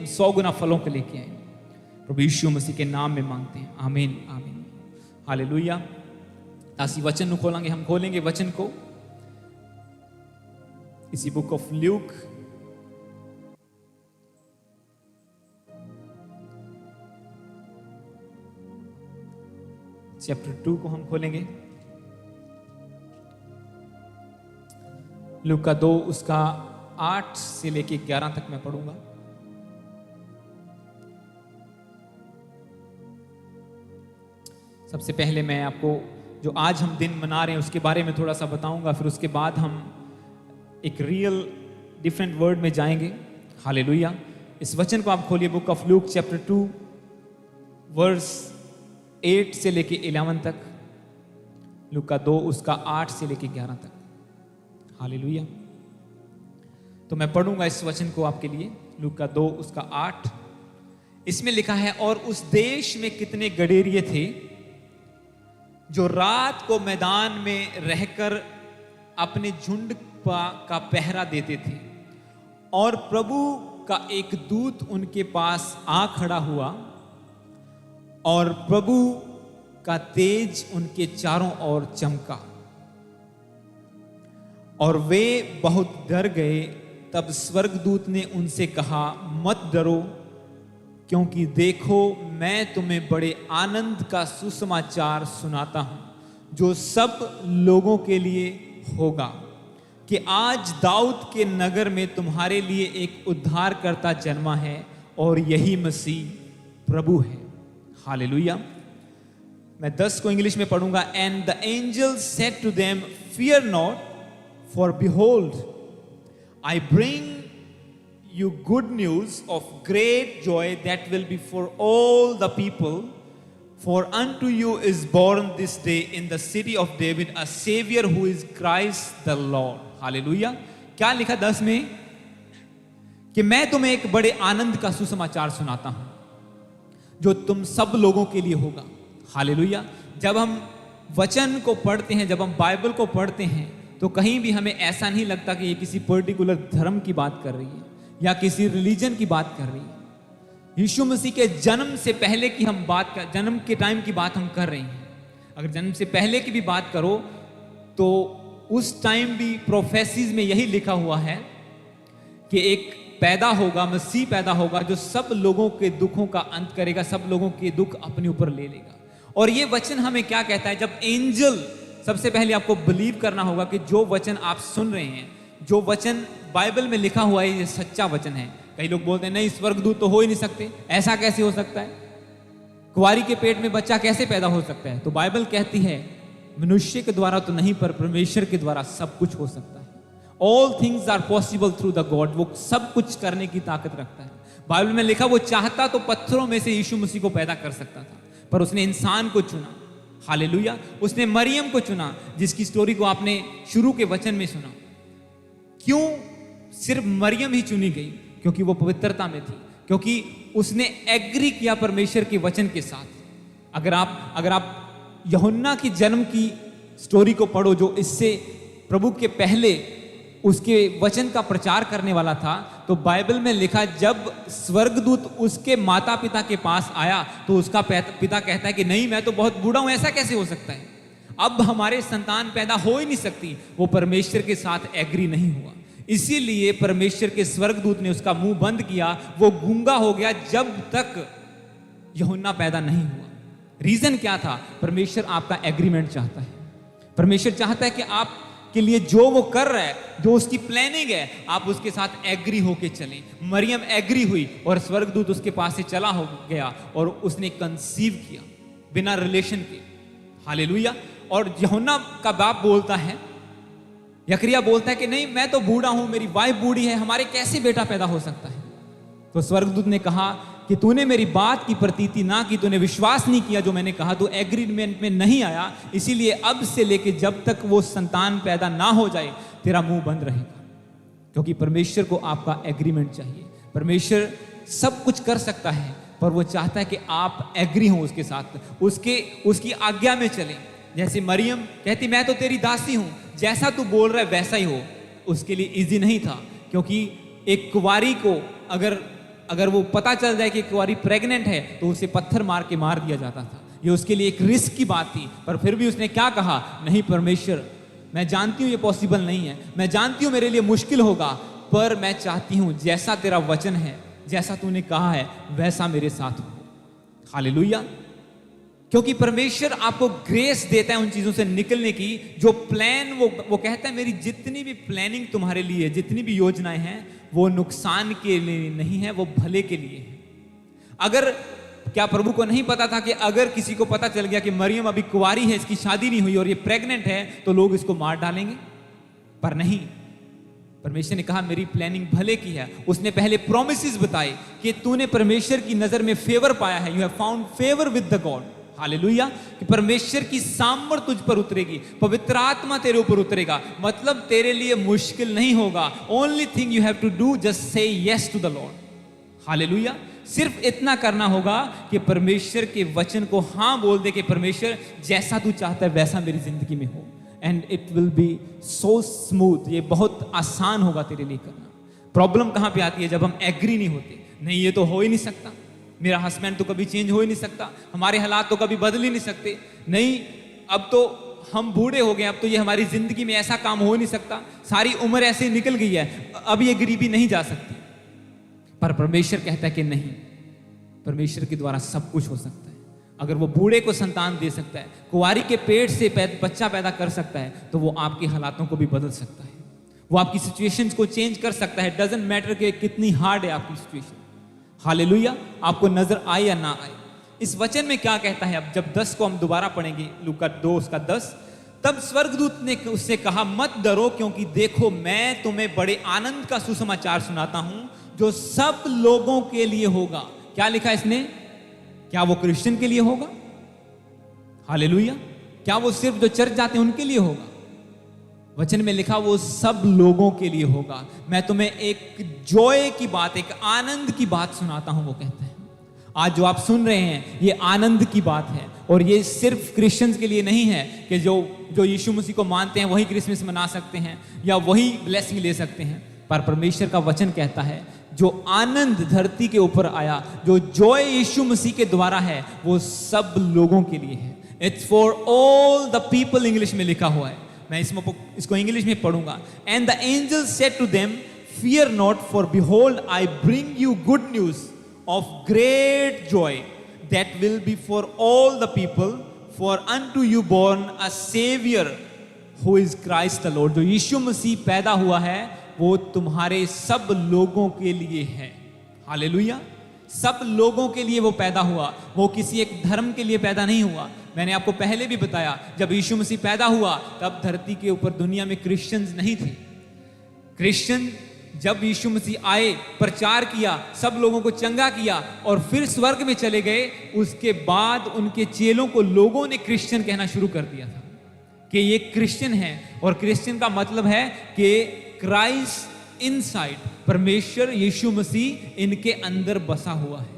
100 गुना फलों को लेके आए। प्रभु यीशु मसीह के नाम में मांगते हैं, आमीन आमीन हालेलुया। तासी वचन खोलेंगे, हम खोलेंगे वचन को इसी बुक ऑफ ल्यूक चैप्टर 2 को हम खोलेंगे। लूक का 2 उसका 8 से लेके 11 तक मैं पढ़ूंगा। सबसे पहले मैं आपको जो आज हम दिन मना रहे हैं उसके बारे में थोड़ा सा बताऊंगा, फिर उसके बाद हम एक रियल डिफरेंट वर्ड में जाएंगे। हालेलुया। इस वचन को आप खोलिए, book of Luke chapter 2 verse 8 से लेके 11 तक। लूक का 2 उसका 8 से लेके 11 तक। हालेलुया। तो मैं पढ़ूंगा इस वचन को आपके लिए। लूक का 2 उसका 8। इसमें लिखा है, और उस देश में कितने गडेरिये थे जो रात को मैदान में रहकर अपने झुंड का पहरा देते थे, और प्रभु का एक दूत उनके पास आ खड़ा हुआ, और प्रभु का तेज उनके चारों ओर चमका, और वे बहुत डर गए। तब स्वर्गदूत ने उनसे कहा, मत डरो, क्योंकि देखो मैं तुम्हें बड़े आनंद का सुसमाचार सुनाता हूं, जो सब लोगों के लिए होगा, कि आज दाऊद के नगर में तुम्हारे लिए एक उद्धारकर्ता जन्मा है, और यही मसीह प्रभु है। हालेलुया। मैं 10 को इंग्लिश में पढ़ूंगा। And the angel said to them, fear not, for behold, I bring you good news of great joy that will be for all the people. For unto you is born this day in the city of David a Savior who is Christ the Lord. Hallelujah. क्या लिखा 10 में? कि मैं तुम्हें एक बड़े आनंद का सुसमाचार सुनाता हूं, जो तुम सब लोगों के लिए होगा। हालेलुया। जब हम वचन को पढ़ते हैं, जब हम बाइबल को पढ़ते हैं, तो कहीं भी हमें ऐसा नहीं लगता कि ये किसी पर्टिकुलर धर्म की बात कर रही है या किसी रिलीजन की बात कर रही है। यीशु मसीह के जन्म से पहले की हम बात कर, जन्म के टाइम की बात हम कर रहे हैं। अगर जन्म से पहले की भी बात करो तो उस टाइम भी प्रोफेसीज में यही लिखा हुआ है कि एक पैदा होगा, मसीह पैदा होगा, जो सब लोगों के दुखों का अंत करेगा, सब लोगों के दुख अपने ऊपर ले लेगा। और ये वचन हमें क्या कहता है? जब एंजल, सबसे पहले आपको बिलीव करना होगा कि जो वचन आप सुन रहे हैं, जो वचन बाइबल में लिखा हुआ है, ये सच्चा वचन है। कई लोग बोलते हैं नहीं, स्वर्गदूत तो हो ही नहीं सकते, ऐसा कैसे हो सकता है? कुंवारी के पेट में बच्चा कैसे पैदा हो सकता है? तो बाइबल कहती है मनुष्य के द्वारा तो नहीं, पर परमेश्वर के द्वारा सब कुछ हो सकता है। All things are possible through the God. वो सब कुछ करने की ताकत रखता है। बाइबल में लिखा, वो चाहता तो पत्थरों में से यीशु मसीह को पैदा कर सकता था, पर उसने इंसान को चुना। हालेलुया। उसने मरियम को चुना, जिसकी स्टोरी को आपने शुरू के वचन में सुना। क्यों सिर्फ मरियम ही चुनी गई? क्योंकि वो पवित्रता में थी, क्योंकि उसने एग्री किया परमेश्वर के वचन के साथ। अगर आप यूहन्ना की जन्म की स्टोरी को पढ़ो, जो इससे प्रभु के पहले उसके वचन का प्रचार करने वाला था, तो बाइबल में लिखा, जब स्वर्गदूत उसके माता पिता के पास आया तो उसका पिता कहता है कि नहीं, मैं तो बहुत बूढ़ा हूं, ऐसा कैसे हो सकता है? अब हमारे संतान पैदा हो ही नहीं सकती। वो परमेश्वर के साथ एग्री नहीं हुआ, इसीलिए परमेश्वर के स्वर्गदूत ने उसका मुंह बंद किया। वो गूंगा हो गया जब तक यूहन्ना पैदा नहीं हुआ। रीजन क्या था? परमेश्वर आपका एग्रीमेंट चाहता है। परमेश्वर चाहता है कि आप के लिए जो वो कर रहा है, जो उसकी प्लानिंग है, आप उसके साथ एग्री होके चलें। मरियम एग्री हुई और स्वर्गदूत उसके पास से चला हो गया और उसने कंसीव किया बिना रिलेशन के। हालेलुया। और यूहन्ना का बाप बोलता है, यकरिया बोलता है कि नहीं, मैं तो बूढ़ा हूं, मेरी वाइफ बूढ़ी है, हमारे कैसे बेटा पैदा हो सकता है? तो स्वर्गदूत ने कहा कि तूने मेरी बात की प्रतीति ना की, तूने विश्वास नहीं किया जो मैंने कहा, तू एग्रीमेंट में नहीं आया, इसीलिए अब से लेके जब तक वो संतान पैदा ना हो जाए तेरा मुंह बंद रहेगा। क्योंकि परमेश्वर को आपका एग्रीमेंट चाहिए। परमेश्वर सब कुछ कर सकता है, पर वो चाहता है कि आप एग्री हो उसके साथ, उसकी आज्ञा में चलें। जैसे मरियम कहती, मैं तो तेरी दासी हूं, जैसा तू बोल रहा है वैसा ही हो। उसके लिए इजी नहीं था, क्योंकि एक कुंवारी को अगर अगर वो पता चल जाए कि कुंवारी प्रेग्नेंट है तो उसे पत्थर मार के मार दिया जाता था। ये उसके लिए एक रिस्क की बात थी, पर फिर भी उसने क्या कहा, नहीं परमेश्वर, मैं जानती हूँ ये पॉसिबल नहीं है, मैं जानती हूँ मेरे लिए मुश्किल होगा, पर मैं चाहती हूँ जैसा तेरा वचन है, जैसा तूने कहा है वैसा मेरे साथ हो। हालेलुया। क्योंकि परमेश्वर आपको ग्रेस देता है उन चीजों से निकलने की जो प्लान, वो कहता है मेरी जितनी भी प्लानिंग तुम्हारे लिए, जितनी भी योजनाएं हैं, वो नुकसान के लिए नहीं है, वो भले के लिए है। अगर क्या प्रभु को नहीं पता था कि अगर किसी को पता चल गया कि मरियम अभी कुंवारी है, इसकी शादी नहीं हुई और ये प्रेग्नेंट है, तो लोग इसको मार डालेंगे? पर नहीं, परमेश्वर ने कहा मेरी प्लानिंग भले की है। उसने पहले प्रोमिसेस बताए कि तूने परमेश्वर की नजर में फेवर पाया है, you have found favour with the God. Hallelujah. कि परमेश्वर की सामर्थ तुझ पर उतरेगी, पवित्र आत्मा तेरे ऊपर उतरेगा, मतलब तेरे लिए मुश्किल नहीं होगा। Only thing you have to do, just say yes to the Lord. Hallelujah. सिर्फ इतना करना होगा कि परमेश्वर के वचन को हां बोल दे कि परमेश्वर जैसा तू चाहता है वैसा मेरी जिंदगी में हो, and it will be so smooth. ये बहुत आसान होगा तेरे लिए करना। प्रॉब्लम कहां पे आती है? जब हम एग्री नहीं होते, नहीं ये तो हो ही नहीं सकता, मेरा हस्बैंड तो कभी चेंज हो ही नहीं सकता, हमारे हालात तो कभी बदल ही नहीं सकते, नहीं अब तो हम बूढ़े हो गए, अब तो ये हमारी जिंदगी में ऐसा काम हो ही नहीं सकता, सारी उम्र ऐसे ही निकल गई है, अब ये गरीबी नहीं जा सकती। पर परमेश्वर कहता है कि नहीं, परमेश्वर के द्वारा सब कुछ हो सकता है। अगर वो बूढ़े को संतान दे सकता है, कुंवारी के पेट से बच्चा पैदा कर सकता है, तो वो आपके हालातों को भी बदल सकता है, वो आपकी सिचुएशंस को चेंज कर सकता है। डजंट मैटर कि कितनी हार्ड है आपकी सिचुएशन। हालेलुया। आपको नजर आए या ना आए। इस वचन में क्या कहता है? अब जब 10 को हम दोबारा पढ़ेंगे, लूका 2 उसका 10, तब स्वर्गदूत ने उससे कहा मत डरो, क्योंकि देखो मैं तुम्हें बड़े आनंद का सुसमाचार सुनाता हूं जो सब लोगों के लिए होगा। क्या लिखा इसने? क्या वो क्रिश्चियन के लिए होगा? हालेलुया। क्या वो सिर्फ जो चर्च जाते हैं उनके लिए होगा? वचन में लिखा वो सब लोगों के लिए होगा। मैं तुम्हें एक जॉय की बात, एक आनंद की बात सुनाता हूं, वो कहते हैं। आज जो आप सुन रहे हैं ये आनंद की बात है, और ये सिर्फ क्रिश्चियंस के लिए नहीं है कि जो यीशु मसीह को मानते हैं वही क्रिसमस मना सकते हैं या वही ब्लेसिंग ले सकते हैं। पर परमेश्वर का वचन कहता है जो आनंद धरती के ऊपर आया, जो जॉय यीशु मसीह के द्वारा है, वो सब लोगों के लिए है। It's for all the people, English में लिखा हुआ है। मैं इसको इंग्लिश में पढ़ूंगा। And the angel said to them, fear not, for behold I bring you good news of great joy that will be for all the people, for unto you born a saviour who is Christ the Lord. जो यीशु मसीह पैदा हुआ है वो तुम्हारे सब लोगों के लिए है। हालेलुया। सब लोगों के लिए वो पैदा हुआ, वो किसी एक धर्म के लिए पैदा नहीं हुआ। मैंने आपको पहले भी बताया, जब यीशु मसीह पैदा हुआ तब धरती के ऊपर दुनिया में क्रिश्चियंस नहीं थे। क्रिश्चियन जब यीशु मसीह आए, प्रचार किया, सब लोगों को चंगा किया और फिर स्वर्ग में चले गए, उसके बाद उनके चेलों को लोगों ने क्रिश्चियन कहना शुरू कर दिया था कि ये क्रिश्चियन है। और क्रिश्चियन का मतलब है कि क्राइस्ट इनसाइड, परमेश्वर यीशु मसीह इनके अंदर बसा हुआ है।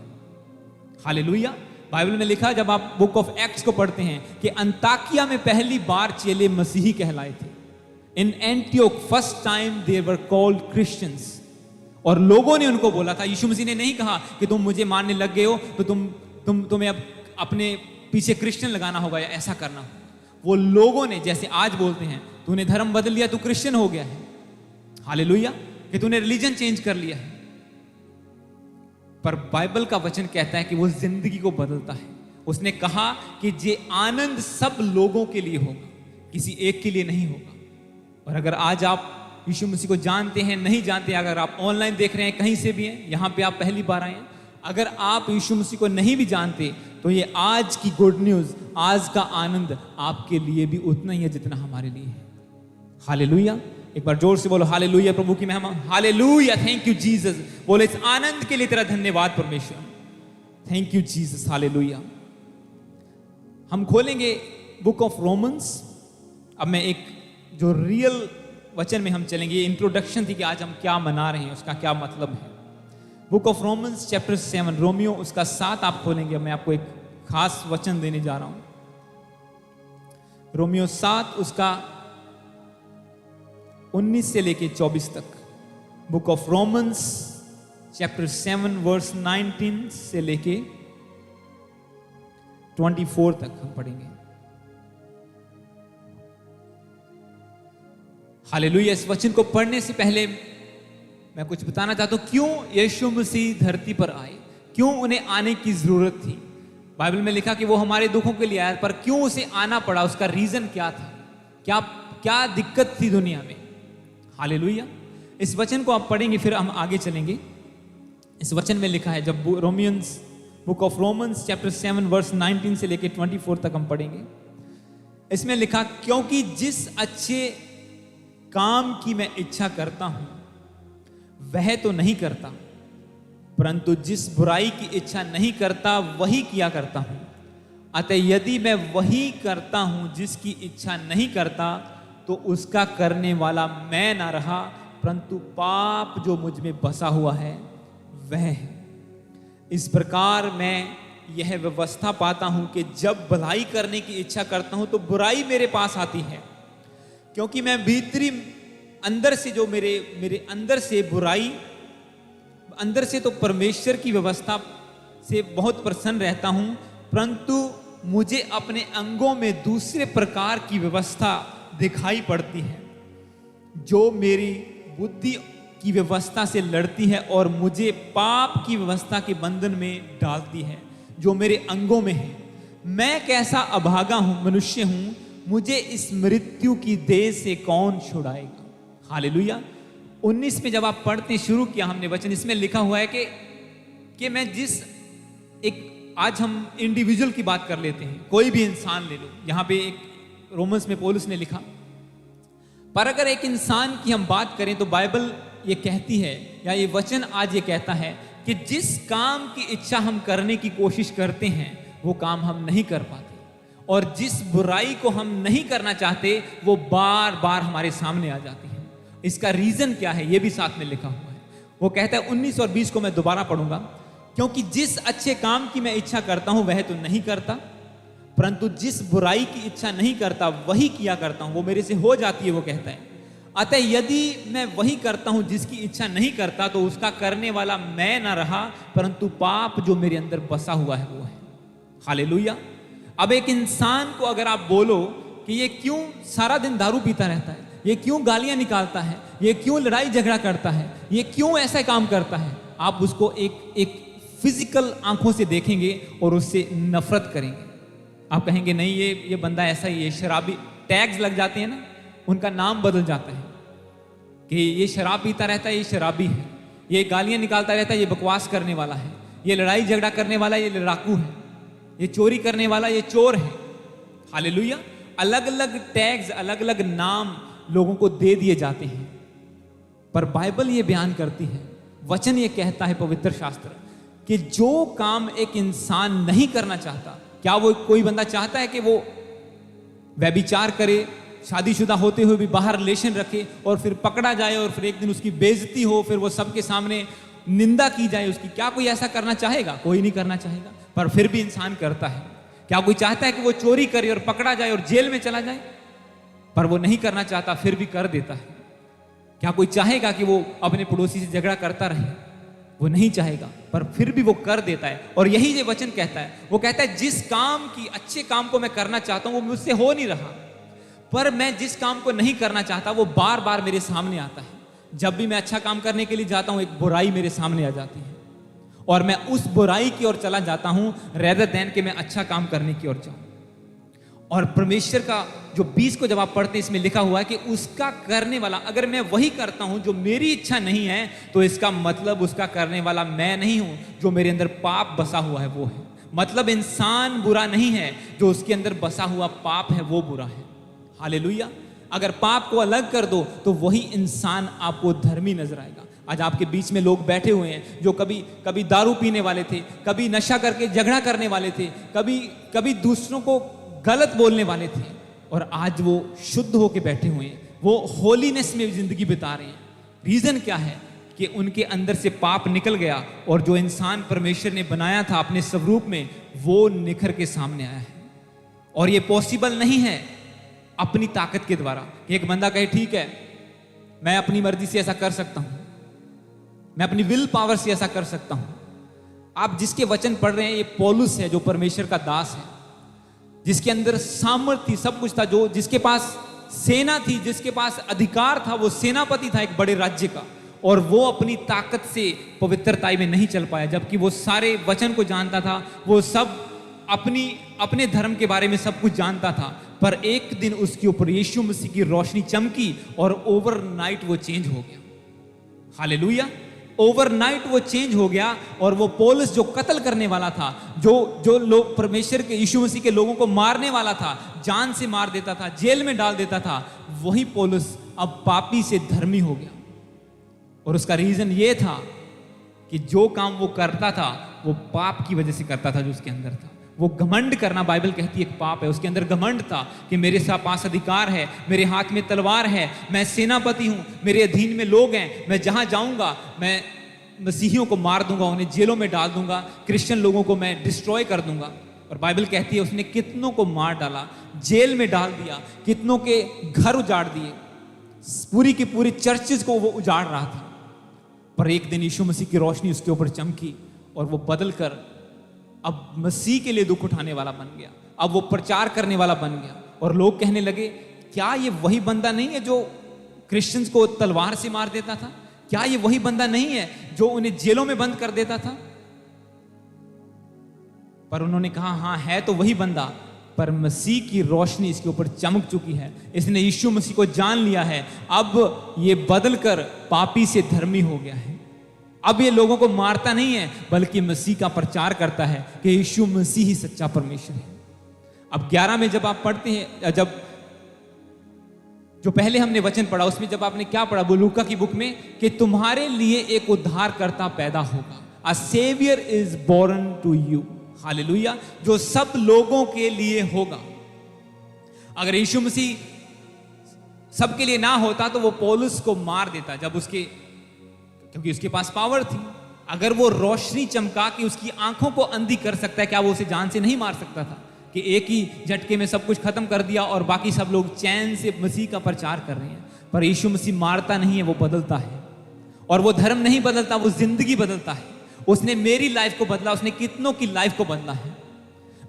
हालेलुया। बाइबल में लिखा, जब आप बुक ऑफ एक्ट्स को पढ़ते हैं, कि अंताकिया में पहली बार चेले मसीही कहलाए थे। In Antioch first time they were called Christians. और लोगों ने उनको बोला था, यीशु मसीह ने नहीं कहा कि तुम मुझे मानने लग गए हो तो तुम्हें अब अपने पीछे क्रिश्चियन लगाना होगा या ऐसा करना होगा। वो लोगों ने, जैसे आज बोलते हैं तूने धर्म बदल लिया, तू क्रिश्चियन हो गया है। हालेलुया। कि तूने रिलीजन चेंज कर लिया है। पर बाइबल का वचन कहता है कि वो जिंदगी को बदलता है। उसने कहा कि ये आनंद सब लोगों के लिए होगा, किसी एक के लिए नहीं होगा। और अगर आज आप यीशु मसीह को जानते हैं, नहीं जानते, अगर आप ऑनलाइन देख रहे हैं, कहीं से भी हैं, यहां पे आप पहली बार आए हैं, अगर आप यीशु मसीह को नहीं भी जानते, तो ये आज की गुड न्यूज, आज का आनंद आपके लिए भी उतना ही है जितना हमारे लिए है। हालेलुया। एक बार जोर से बोलो हालेलुया, प्रभु की महिमा। हालेलुया। Thank you Jesus. बोलो इस आनंद के लिए तेरा धन्यवाद परमेश्वर। Thank you Jesus. हालेलुया। हम खोलेंगे बुक ऑफ रोमन्स। अब मैं एक जो रियल वचन में हम चलेंगे, ये इंट्रोडक्शन थी कि आज हम क्या मना रहे हैं, उसका क्या मतलब है। Book of Romans chapter 7, Romeo उसका 7 आप खोलेंगे। मैं आपको एक खास वचन देने जा रहा हूं। रोमियो 7 उसका 19 से लेके 24 तक। Book of Romans chapter 7 verse 19 से लेके 24 तक हम पढ़ेंगे। हालेलुया। इस वचन को पढ़ने से पहले मैं कुछ बताना चाहता हूं, क्यों यीशु मसीह धरती पर आए, क्यों उन्हें आने की जरूरत थी। बाइबल में लिखा कि वो हमारे दुखों के लिए आया, पर क्यों उसे आना पड़ा, उसका रीजन क्या था, क्या क्या दिक्कत थी दुनिया में। हालेलुया। इस वचन को आप पढ़ेंगे, फिर हम आगे चलेंगे। इस वचन में लिखा है, जब Romans book of Romans chapter 7 verse 19 से लेकर 24 तक हम पढ़ेंगे। इसमें लिखा, क्योंकि जिस अच्छे काम की मैं इच्छा करता हूं वह तो नहीं करता, परंतु जिस बुराई की इच्छा नहीं करता वही किया करता हूं। अतः यदि मैं वही करता हूं जिसकी इच्छा नहीं करता, तो उसका करने वाला मैं ना रहा, परंतु पाप जो मुझ में बसा हुआ है वह है। इस प्रकार मैं यह व्यवस्था पाता हूं कि जब भलाई करने की इच्छा करता हूं तो बुराई मेरे पास आती है, क्योंकि मैं भीतरी अंदर से जो मेरे अंदर से बुराई, अंदर से तो परमेश्वर की व्यवस्था से बहुत प्रसन्न रहता हूं, परंतु मुझे अपने अंगों में दूसरे प्रकार की व्यवस्था दिखाई पड़ती है, जो मेरी बुद्धि की व्यवस्था से लड़ती है और मुझे पाप की व्यवस्था के बंधन में डालती है, जो मेरे अंगों में है। मैं कैसा अभागा हूं, मनुष्य हूं, मुझे इस मृत्यु की देह से कौन छुड़ाएगा। हालेलुया। 19 में जब आप पढ़ते शुरू किया हमने वचन, इसमें लिखा हुआ है कि मैं जिस एक, आज हम इंडिविजुअल की बात कर लेते हैं, कोई भी इंसान ले लो। यहां पे एक रोमन्स में पौलुस ने लिखा, पर अगर एक इंसान की हम बात करें तो बाइबल ये कहती है, या ये वचन आज ये कहता है कि जिस काम की इच्छा हम करने की कोशिश करते हैं वो काम हम नहीं कर पाते, और जिस बुराई को हम नहीं करना चाहते वो बार बार हमारे सामने आ जाती है। इसका रीजन क्या है ये भी साथ में लिखा हुआ है। वो कहता है 19 और 20 को मैं दोबारा पढ़ूंगा, क्योंकि जिस अच्छे काम की मैं इच्छा करता हूं वह तो नहीं करता, परंतु जिस बुराई की इच्छा नहीं करता वही किया करता हूं, वो मेरे से हो जाती है। वो कहता है, अतः यदि मैं वही करता हूं जिसकी इच्छा नहीं करता, तो उसका करने वाला मैं ना रहा, परंतु पाप जो मेरे अंदर बसा हुआ है वो है। हालेलुया। अब एक इंसान को अगर आप बोलो कि ये क्यों सारा दिन दारू पीता रहता है, ये क्यों गालियां निकालता है, ये क्यों लड़ाई झगड़ा करता है, ये क्यों ऐसा काम करता है, आप उसको एक फिजिकल आंखों से देखेंगे और उससे नफरत करेंगे। आप कहेंगे नहीं ये बंदा ऐसा ही है, शराबी। टैग्स लग जाते हैं ना, उनका नाम बदल जाता है कि ये शराब पीता रहता है, ये शराबी है, ये गालियां निकालता रहता है, ये बकवास करने वाला है, ये लड़ाई झगड़ा करने वाला ये लड़ाकू है, ये चोरी करने वाला ये चोर है। हालेलुया। अलग अलग टैग्स, अलग अलग नाम लोगों को दे दिए जाते हैं, पर बाइबल ये बयान करती है, वचन ये कहता है, पवित्र शास्त्र, कि जो काम एक इंसान नहीं करना चाहता, क्या वो कोई बंदा चाहता है कि वो व्यभिचार करे, शादीशुदा होते हुए भी बाहर रिलेशन रखे और फिर पकड़ा जाए और फिर एक दिन उसकी बेइज्जती हो, फिर वो सबके सामने निंदा की जाए उसकी? क्या कोई ऐसा करना चाहेगा? कोई नहीं करना चाहेगा, पर फिर भी इंसान करता है। क्या कोई चाहता है कि वो चोरी करे और पकड़ा जाए और जेल में चला जाए? पर वो नहीं करना चाहता, फिर भी कर देता है। क्या कोई चाहेगा कि वो अपने पड़ोसी से झगड़ा करता रहे? वो नहीं चाहेगा, पर फिर भी वो कर देता है। और यही ये वचन कहता है, वो कहता है जिस काम की, अच्छे काम को मैं करना चाहता हूं वो मुझसे हो नहीं रहा, पर मैं जिस काम को नहीं करना चाहता वो बार बार मेरे सामने आता है। जब भी मैं अच्छा काम करने के लिए जाता हूं, एक बुराई मेरे सामने आ जाती है और मैं उस बुराई की ओर चला जाता हूं, रेदर देन कि मैं अच्छा काम करने की ओर जाऊं। और परमेश्वर का जो 20 को जब आप पढ़ते हैं, इसमें लिखा हुआ है कि उसका करने वाला, अगर मैं वही करता हूं जो मेरी इच्छा नहीं है, तो इसका मतलब उसका करने वाला मैं नहीं हूं, जो मेरे अंदर पाप बसा हुआ है वो है। मतलब इंसान बुरा नहीं है, जो उसके अंदर बसा हुआ पाप है वो बुरा है। हालेलुया। अगर पाप को अलग कर दो तो वही इंसान आपको धर्मी नजर आएगा। आज आपके बीच में लोग बैठे हुए हैं जो कभी दारू पीने वाले थे, कभी नशा करके झगड़ा करने वाले थे, कभी दूसरों को गलत बोलने वाले थे, और आज वो शुद्ध होके बैठे हुए हैं, वो होलीनेस में जिंदगी बिता रहे हैं। रीजन क्या है? कि उनके अंदर से पाप निकल गया और जो इंसान परमेश्वर ने बनाया था अपने स्वरूप में, वो निखर के सामने आया है। और ये पॉसिबल नहीं है अपनी ताकत के द्वारा कि एक बंदा कहे ठीक है मैं अपनी मर्जी से ऐसा कर सकता हूं। मैं अपनी विल पावर से ऐसा कर सकता हूं। आप जिसके वचन पढ़ रहे हैं, ये पौलुस है जो परमेश्वर का दास है, जिसके अंदर सामर्थ्य सब कुछ था, जो जिसके पास सेना थी, जिसके पास अधिकार था, वो सेनापति था एक बड़े राज्य का, और वो अपनी ताकत से पवित्रताई में नहीं चल पाया, जबकि वो सारे वचन को जानता था, वो सब अपने धर्म के बारे में सब कुछ जानता था। पर एक दिन उसके ऊपर यीशु मसीह की रोशनी चमकी और ओवरनाइट वो चेंज हो गया। हालेलुया। ओवरनाइट वो चेंज हो गया, और वो पौलुस जो कत्ल करने वाला था, जो लोग परमेश्वर के यीशु मसीह के लोगों को मारने वाला था, जान से मार देता था, जेल में डाल देता था, वही पौलुस अब पापी से धर्मी हो गया। और उसका रीजन ये था कि जो काम वो करता था वो पाप की वजह से करता था जो उसके अंदर था। वो घमंड करना, बाइबल कहती है, एक पाप है। उसके अंदर घमंड था कि मेरे पास अधिकार है, मेरे हाथ में तलवार है, मैं सेनापति हूं, मेरे अधीन में लोग हैं, मैं जहां जाऊंगा मैं मसीहियों को मार दूंगा, उन्हें जेलों में डाल दूंगा, क्रिश्चियन लोगों को मैं डिस्ट्रॉय कर दूंगा। और बाइबल कहती है उसने कितनों को मार डाला, जेल में डाल दिया, कितनों के घर उजाड़ दिए, पूरी की पूरी चर्चेज को वो उजाड़ रहा था। पर एक दिन यीशु मसीह की रोशनी उसके ऊपर चमकी और वो बदल कर अब मसीह के लिए दुख उठाने वाला बन गया। अब वो प्रचार करने वाला बन गया, और लोग कहने लगे, क्या ये वही बंदा नहीं है जो क्रिश्चियंस को तलवार से मार देता था? क्या ये वही बंदा नहीं है जो उन्हें जेलों में बंद कर देता था? पर उन्होंने कहा, हाँ है तो वही बंदा, पर मसीह की रोशनी इसके ऊपर चमक चुकी है, इसने यीशु मसीह को जान लिया है, अब ये बदल कर पापी से धर्मी हो गया है। अब ये लोगों को मारता नहीं है, बल्कि मसीह का प्रचार करता है कि यीशु मसीह ही सच्चा परमेश्वर है। अब 11 में जब आप पढ़ते हैं, जब जो पहले हमने वचन पढ़ा उसमें जब आपने क्या पढ़ा, वो लूका की बुक में, कि तुम्हारे लिए एक उद्धारकर्ता पैदा होगा, a saviour is born to you. Hallelujah. जो सब लोगों के लिए होगा। अगर यीशु मसीह सबके लिए ना होता तो वो पौलुस को मार देता, जब क्योंकि उसके पास पावर थी। अगर वो रोशनी चमका कि उसकी आंखों को अंधी कर सकता है, क्या वो उसे जान से नहीं मार सकता था? कि एक ही झटके में सब कुछ खत्म कर दिया और बाकी सब लोग चैन से मसीह का प्रचार कर रहे हैं। पर यीशु मसीह मारता नहीं है, वो बदलता है। और वो धर्म नहीं बदलता, वो जिंदगी बदलता है। उसने मेरी लाइफ को बदला, उसने कितनों की लाइफ को बदला है।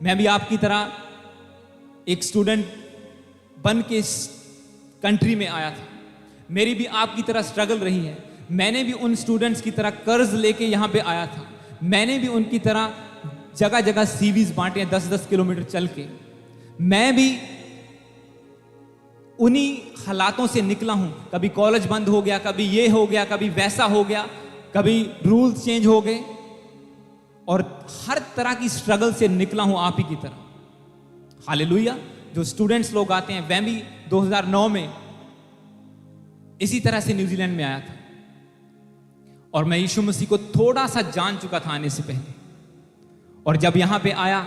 मैं भी आपकी तरह एक स्टूडेंट बन के इस कंट्री में आया था। मेरी भी आपकी तरह स्ट्रगल रही है। मैंने भी उन स्टूडेंट्स की तरह कर्ज लेके यहां पे आया था। मैंने भी उनकी तरह जगह जगह सीवीज बांटे हैं 10-10 किलोमीटर चल के। मैं भी उन्हीं हालातों से निकला हूं। कभी कॉलेज बंद हो गया, कभी ये हो गया, कभी वैसा हो गया, कभी रूल्स चेंज हो गए, और हर तरह की स्ट्रगल से निकला हूं आप ही की तरह। हालेलुया। जो स्टूडेंट्स लोग आते हैं, मैं भी 2009 में इसी तरह से न्यूजीलैंड में आया था, और मैं यीशु मसीह को थोड़ा सा जान चुका था आने से पहले। और जब यहां पे आया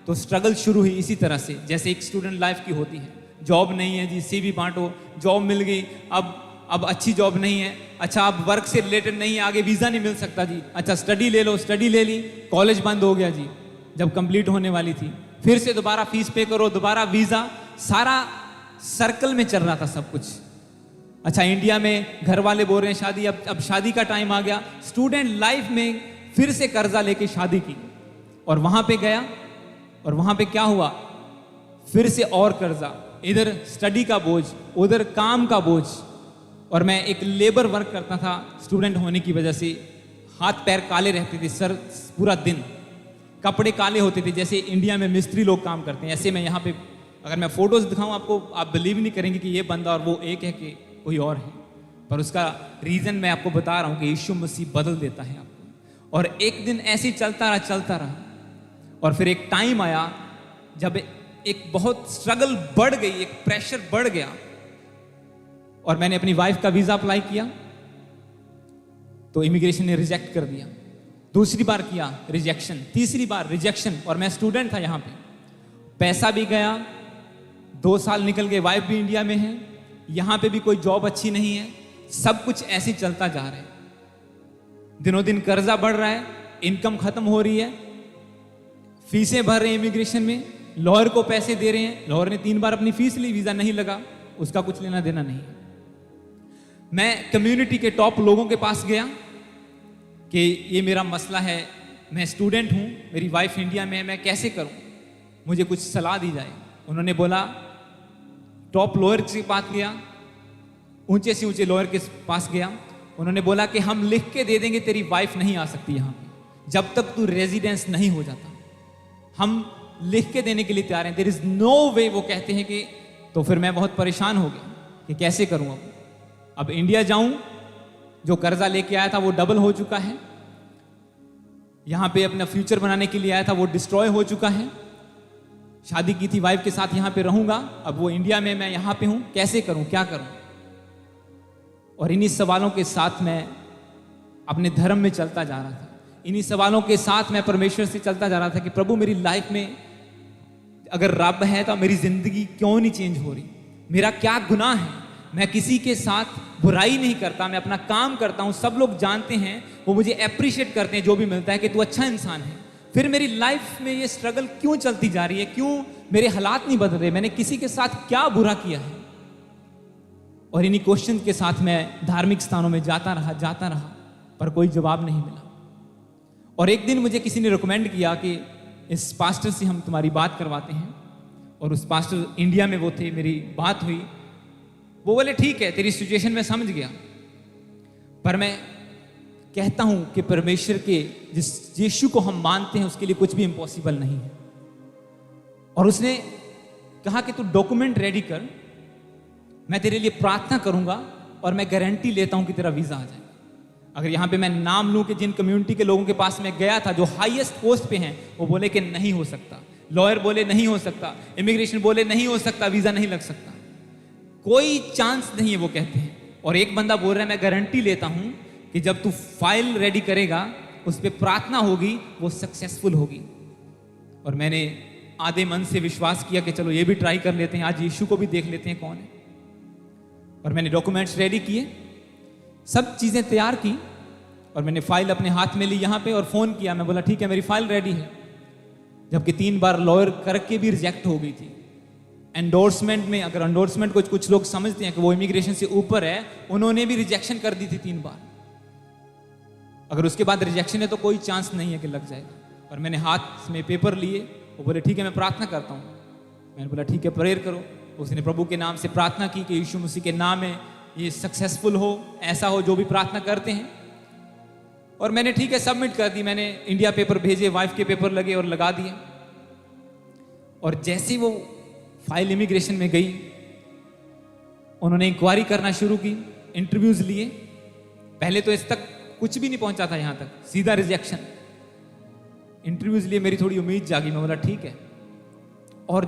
तो स्ट्रगल शुरू हुई इसी तरह से, जैसे एक स्टूडेंट लाइफ की होती है। जॉब नहीं है जी, सीवी बांटो, जॉब मिल गई, अब अच्छी जॉब नहीं है, अच्छा अब वर्क से रिलेटेड नहीं है, आगे वीजा नहीं मिल सकता जी, अच्छा स्टडी ले लो, स्टडी ले ली, कॉलेज बंद हो गया जी जब कंप्लीट होने वाली थी, फिर से दोबारा फीस पे करो, दोबारा वीजा, सारा सर्कल में चल रहा था सब कुछ। अच्छा इंडिया में घर वाले बोल रहे हैं शादी, अब शादी का टाइम आ गया। स्टूडेंट लाइफ में फिर से कर्जा लेके शादी की, और वहां पे गया, और वहां पे क्या हुआ, फिर से और कर्जा, इधर स्टडी का बोझ, उधर काम का बोझ। और मैं एक लेबर वर्क करता था स्टूडेंट होने की वजह से, हाथ पैर काले रहते थे, सर पूरा दिन, कपड़े काले होते थे, जैसे इंडिया में मिस्त्री लोग काम करते हैं, ऐसे मैं यहाँ पे अगर मैं फोटोज दिखाऊं आपको, आप बिलीव नहीं करेंगे कि ये बंदा और वो एक है कि कोई और है। पर उसका रीजन मैं आपको बता रहा हूं कि यीशु मसीह बदल देता है आपको। और एक दिन ऐसे ही चलता रहा, और फिर एक टाइम आया जब एक बहुत स्ट्रगल बढ़ गई, एक प्रेशर बढ़ गया, और मैंने अपनी वाइफ का वीजा अप्लाई किया तो इमिग्रेशन ने रिजेक्ट कर दिया। दूसरी बार किया, रिजेक्शन, तीसरी बार रिजेक्शन, और मैं स्टूडेंट था यहाँ पे, पैसा भी गया, 2 साल निकल गए, वाइफ भी इंडिया में है, यहाँ पे भी कोई जॉब अच्छी नहीं है, सब कुछ ऐसे चलता जा रहा है। दिनों दिन कर्जा बढ़ रहा है, इनकम खत्म हो रही है, फीसें भर रहे हैं इमिग्रेशन में, लॉयर को पैसे दे रहे हैं, लॉयर ने 3 बार अपनी फीस ली, वीजा नहीं लगा, उसका कुछ लेना देना नहीं है। मैं कम्युनिटी के टॉप लोगों के पास गया, कि ये मेरा मसला है, मैं स्टूडेंट हूँ, मेरी वाइफ इंडिया में है, मैं कैसे करूँ, मुझे कुछ सलाह दी जाए। उन्होंने बोला, टॉप लॉयर के पास गया, ऊंचे से ऊंचे लॉयर के पास गया। उन्होंने बोला कि हम लिख के दे देंगे, तेरी वाइफ नहीं आ सकती यहाँ पे जब तक तू रेजिडेंस नहीं हो जाता, हम लिख के देने के लिए तैयार हैं, देयर इज नो वे। वो कहते हैं कि तो फिर मैं बहुत परेशान हो गया कि कैसे करूँ अब इंडिया जाऊं, जो कर्जा लेके आया था वो डबल हो चुका है, यहां पे अपना फ्यूचर बनाने के लिए आया था वो डिस्ट्रॉय हो चुका है, शादी की थी वाइफ के साथ, यहां पे रहूंगा, अब वो इंडिया में, मैं यहां पे हूं, कैसे करूं, क्या करूं। और इन्हीं सवालों के साथ मैं अपने धर्म में चलता जा रहा था, इन्हीं सवालों के साथ मैं परमेश्वर से चलता जा रहा था कि प्रभु मेरी लाइफ में अगर रब है तो मेरी जिंदगी क्यों नहीं चेंज हो रही, मेरा क्या गुनाह है, मैं किसी के साथ बुराई नहीं करता, मैं अपना काम करता हूं, सब लोग जानते हैं, वो मुझे अप्रिशिएट करते हैं जो भी मिलता है कि तू अच्छा इंसान है, फिर मेरी लाइफ में ये स्ट्रगल क्यों चलती जा रही है, क्यों मेरे हालात नहीं बदल रहे, मैंने किसी के साथ क्या बुरा किया है। और इन्हीं क्वेश्चन के साथ मैं धार्मिक स्थानों में जाता रहा, पर कोई जवाब नहीं मिला। और एक दिन मुझे किसी ने रिकमेंड किया कि इस पास्टर से हम तुम्हारी बात करवाते हैं, और उस पास्टर इंडिया में वो थे, मेरी बात हुई, वो बोले ठीक है तेरी सिचुएशन में समझ गया, पर मैं कहता हूं कि परमेश्वर के जिस यीशु को हम मानते हैं उसके लिए कुछ भी इम्पॉसिबल नहीं है। और उसने कहा कि तू डॉक्यूमेंट रेडी कर, मैं तेरे लिए प्रार्थना करूंगा और मैं गारंटी लेता हूं कि तेरा वीजा आ जाएगा। अगर यहां पे मैं नाम लूं कि जिन कम्युनिटी के लोगों के पास मैं गया था जो हाईएस्ट पोस्ट पे हैं, वो बोले कि नहीं हो सकता, लॉयर बोले नहीं हो सकता, इमिग्रेशन बोले नहीं हो सकता, वीजा नहीं लग सकता, कोई चांस नहीं है, वो कहते हैं। और एक बंदा बोल रहा है मैं गारंटी लेता हूं कि जब तू फाइल रेडी करेगा, उस पर प्रार्थना होगी, वो सक्सेसफुल होगी। और मैंने आधे मन से विश्वास किया कि चलो ये भी ट्राई कर लेते हैं, आज यीशु को भी देख लेते हैं कौन है। और मैंने डॉक्यूमेंट्स रेडी किए, सब चीजें तैयार की, और मैंने फाइल अपने हाथ में ली यहाँ पे और फोन किया, मैं बोला ठीक है मेरी फाइल रेडी है, जबकि 3 बार लॉयर करके भी रिजेक्ट हो गई थी। एंडोर्समेंट में, अगर एंडोर्समेंट को कुछ लोग समझते हैं कि वो इमिग्रेशन से ऊपर है, उन्होंने भी रिजेक्शन कर दी थी 3 बार। अगर उसके बाद रिजेक्शन है तो कोई चांस नहीं है कि लग जाएगा। और मैंने हाथ में पेपर लिए, वो बोले ठीक है मैं प्रार्थना करता हूँ। मैंने बोला ठीक है प्रेयर करो। उसने प्रभु के नाम से प्रार्थना की कि यीशु मसीह के नाम में ये सक्सेसफुल हो, ऐसा हो जो भी प्रार्थना करते हैं। और मैंने ठीक है सबमिट कर दी, मैंने इंडिया पेपर भेजे, वाइफ के पेपर लगे और लगा दिए। और जैसे वो फाइल इमिग्रेशन में गई, उन्होंने इंक्वायरी करना शुरू की, इंटरव्यूज लिए। पहले तो इस तक कुछ भी नहीं पहुंचा था, यहां तक सीधा रिजेक्शन। इंटरव्यूज लिए, मेरी थोड़ी उम्मीद जागी, मैं बोला ठीक है। और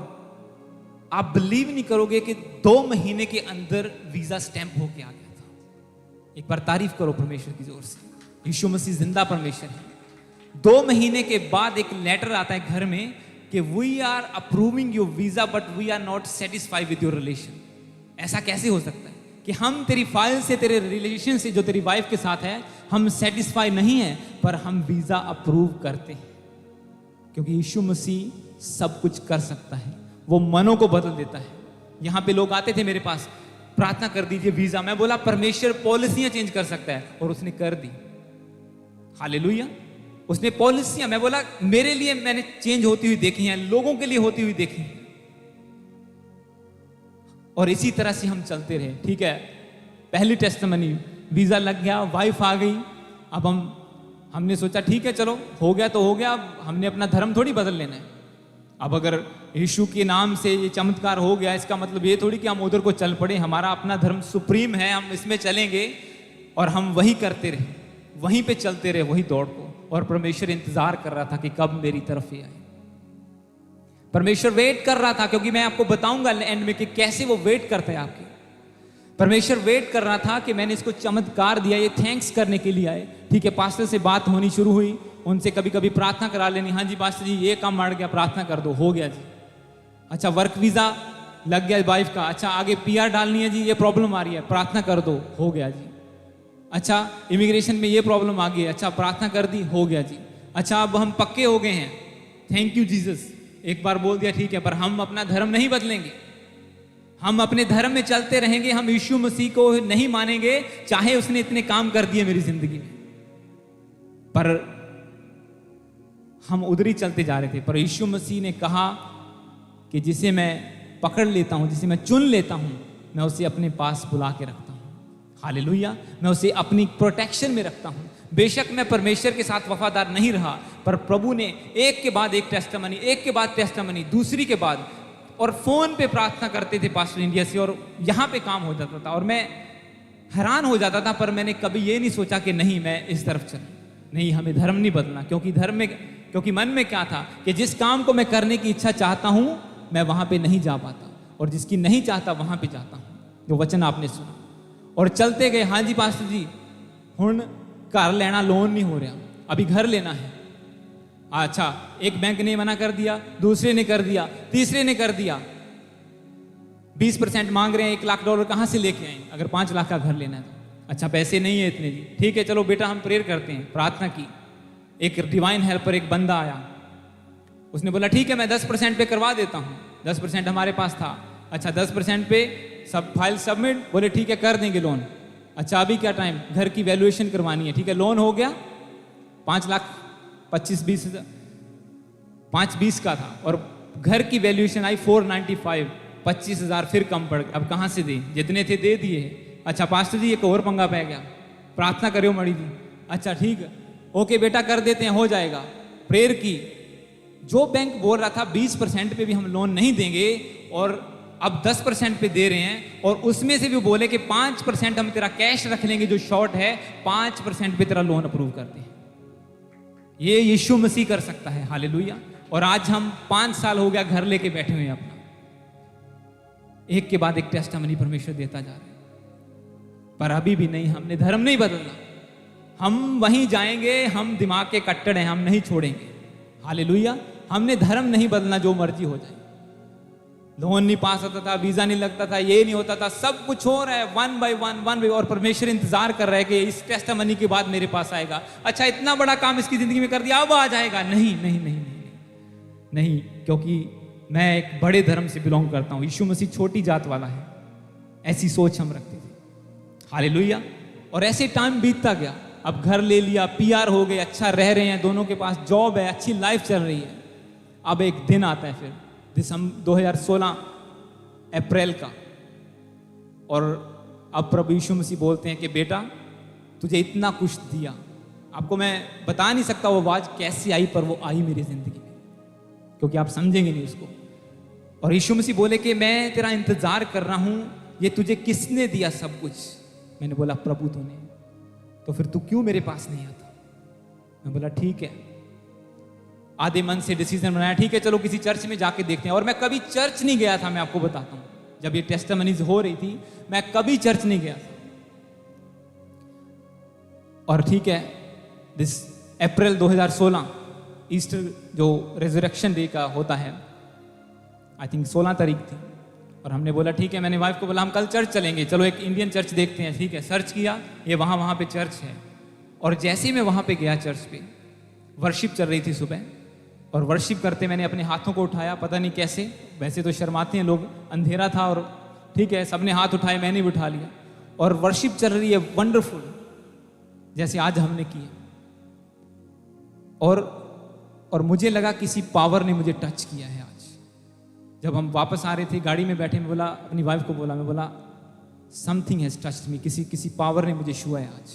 आप बिलीव नहीं करोगे कि 2 महीने के अंदर वीजा स्टैंप होके आ गया था। एक बार तारीफ करो परमेश्वर की जोर से, यीशु मसीह जिंदा परमेश्वर है। 2 महीने के बाद एक लेटर आता है घर में कि we are approving your visa but we are not satisfied with your relation. ऐसा कैसे हो सकता है कि हम तेरी फाइल से, तेरे रिलेशन से, जो तेरी वाइफ के साथ है, हम सेटिस्फाई नहीं है, पर हम वीजा अप्रूव करते हैं। क्योंकि यीशु मसीह सब कुछ कर सकता है, वो मनों को बदल देता है। यहां पे लोग आते थे मेरे पास, प्रार्थना कर दीजिए वीजा। मैं बोला परमेश्वर पॉलिसियां चेंज कर सकता है, और उसने कर दी। हालेलुया, उसने पॉलिसियां, मैं बोला मेरे लिए मैंने चेंज होती हुई देखी हैं, लोगों के लिए होती हुई देखी हैं। और इसी तरह से हम चलते रहे। ठीक है, पहली टेस्टिमनी, वीजा लग गया, वाइफ आ गई। अब हमने सोचा ठीक है चलो हो गया तो हो गया, अब हमने अपना धर्म थोड़ी बदल लेना है। अब अगर यीशु के नाम से ये चमत्कार हो गया, इसका मतलब ये थोड़ी कि हम उधर को चल पड़े। हमारा अपना धर्म सुप्रीम है, हम इसमें चलेंगे। और हम वही करते रहे, वहीं पे चलते रहे, वही दौड़ को। और परमेश्वर इंतजार कर रहा था कि कब मेरी तरफ ये आए। परमेश्वर वेट कर रहा था, क्योंकि मैं आपको बताऊंगा एंड में कि कैसे वो वेट करता है आपकी। परमेश्वर वेट कर रहा था कि मैंने इसको चमत्कार दिया, ये थैंक्स करने के लिए आए। ठीक है, पास्टर से बात होनी शुरू हुई, उनसे कभी कभी प्रार्थना करा लेनी। हाँ जी पास्टर जी ये काम मर गया, प्रार्थना कर दो, हो गया जी। अच्छा वर्क वीजा लग गया वाइफ का, अच्छा आगे PR डालनी है जी, ये प्रॉब्लम आ रही है, प्रार्थना कर दो, हो गया जी। अच्छा इमिग्रेशन में ये प्रॉब्लम आ गई, अच्छा प्रार्थना कर दी, हो गया जी। अच्छा अब हम पक्के हो गए हैं, थैंक यू जीसस, एक बार बोल दिया ठीक है, पर हम अपना धर्म नहीं बदलेंगे, हम अपने धर्म में चलते रहेंगे, हम यीशु मसीह को नहीं मानेंगे, चाहे उसने इतने काम कर दिए मेरी जिंदगी में। पर हम उधर ही चलते जा रहे थे। पर यीशु मसीह ने कहा कि जिसे मैं पकड़ लेता हूं, जिसे मैं चुन लेता हूं, मैं उसे अपने पास बुला के रखता हूं। हालेलुया। मैं उसे अपनी प्रोटेक्शन में रखता हूं। बेशक मैं परमेश्वर के साथ वफादार नहीं रहा, पर प्रभु ने एक के बाद एक टेस्टिमनी, एक के बाद टेस्टिमनी, दूसरी के बाद, और फोन पे प्रार्थना करते थे पास्टर इंडिया से, और यहाँ पे काम हो जाता था और मैं हैरान हो जाता था। पर मैंने कभी ये नहीं सोचा कि नहीं मैं इस तरफ चलूं, नहीं हमें धर्म नहीं बदलना, क्योंकि मन में क्या था कि जिस काम को मैं करने की इच्छा चाहता हूं मैं वहां पे नहीं जा पाता, और जिसकी नहीं चाहता वहां पे जाता हूं। जो वचन आपने सुना और चलते गए। हाँ जी पास्टर जी, हुण घर लेना लोन नहीं हो रहा, अभी घर लेना है। अच्छा, एक बैंक ने मना कर दिया, दूसरे ने कर दिया, तीसरे ने कर दिया। 20% मांग रहे हैं, $1 लाख कहां से लेके आए अगर 5 लाख का घर लेना है तो? अच्छा पैसे नहीं है इतने जी, ठीक है चलो बेटा हम प्रेयर करते हैं। प्रार्थना की, एक डिवाइन हेल्पर एक बंदा आया, उसने बोला ठीक है मैं 10% पे करवा देता हूं। 10% हमारे पास था। अच्छा 10% पे सब फाइल सबमिट, बोले ठीक है कर देंगे लोन। अच्छा अभी क्या टाइम, घर की वैल्यूएशन करवानी है, ठीक है लोन हो गया। 5,25,20,000, 5,20 का था और घर की वैल्यूएशन आई 495, 25,000 फिर कम पड़ गया। अब कहां से दे, जितने थे दे दिए। अच्छा पास्टर जी एक और पंगा पै गया, प्रार्थना करो मड़ी जी। अच्छा ठीक है ओके बेटा कर देते हैं, हो जाएगा। प्रेयर की, जो बैंक बोल रहा था 20% पे भी हम लोन नहीं देंगे और अब 10% पे दे रहे हैं, और उसमें से भी बोले कि 5% हम तेरा कैश रख लेंगे जो शॉर्ट है, 5% पे तेरा लोन अप्रूव करते हैं। ये यीशु मसीह कर सकता है। हालेलुया। और आज हम 5 साल हो गया घर लेके बैठे हुए हैं अपना, एक के बाद एक टेस्टिमनी परमेश्वर देता जा रहा है। पर अभी भी नहीं, हमने धर्म नहीं बदलना, हम वहीं जाएंगे, हम दिमाग के कट्टर हैं, हम नहीं छोड़ेंगे। हालेलुया। हमने धर्म नहीं बदलना, जो मर्जी हो जाए। लोन नहीं पास होता था, वीजा नहीं लगता था, ये नहीं होता था, सब कुछ हो रहा है वन बाय वन, और परमेश्वर इंतजार कर रहा है कि इस टेस्टिमनी के बाद मेरे पास आएगा। अच्छा इतना बड़ा काम इसकी जिंदगी में कर दिया, अब आ जाएगा। नहीं नहीं नहीं नहीं नहीं, क्योंकि मैं एक बड़े धर्म से बिलोंग करता हूं। यीशु मसीह छोटी जात वाला है, ऐसी सोच हम रखते थे। हालेलुया। और ऐसे टाइम बीतता गया, अब घर ले लिया, PR हो गए, अच्छा रह रहे हैं, दोनों के पास जॉब है, अच्छी लाइफ चल रही है। अब एक दिन आता है फिर दिसंबर 2016 अप्रैल का, और अब प्रभु यीशु मसीह बोलते हैं कि बेटा तुझे इतना कुछ दिया, आपको मैं बता नहीं सकता वो आवाज कैसी आई, पर वो आई मेरी जिंदगी में, क्योंकि आप समझेंगे नहीं उसको। और यीशु मसीह बोले कि मैं तेरा इंतजार कर रहा हूं, ये तुझे किसने दिया सब कुछ? मैंने बोला प्रभु तूने। तो फिर तू क्यों मेरे पास नहीं आता? मैं बोला ठीक है। आधे मन से डिसीजन बनाया, ठीक है चलो किसी चर्च में जाके देखते हैं। और मैं कभी चर्च नहीं गया था, मैं आपको बताता हूं, जब ये टेस्टिमनीज हो रही थी मैं कभी चर्च नहीं गया था। और ठीक है, दिस अप्रैल 2016 ईस्टर जो रेजरेक्शन डे का होता है, आई थिंक 16 तारीख थी, और हमने बोला ठीक है, मैंने वाइफ को बोला हम कल चर्च चलेंगे, चलो एक इंडियन चर्च देखते हैं। ठीक है, सर्च किया, ये वहाँ पे चर्च है। और जैसे ही मैं वहाँ पे गया चर्च पे, वर्शिप चल रही थी सुबह, और वर्शिप करते मैंने अपने हाथों को उठाया, पता नहीं कैसे, वैसे तो शर्माते हैं लोग, अंधेरा था और ठीक है सबने हाथ उठाए, मैंने भी उठा लिया, और वर्शिप चल रही है वंडरफुल, जैसे आज हमने की है। और मुझे लगा किसी पावर ने मुझे टच किया है आज। जब हम वापस आ रहे थे, गाड़ी में बैठे, मैं बोला अपनी वाइफ को बोला, मैं बोला समथिंग हैज टच्ड मी, किसी पावर ने मुझे छुआ है आज।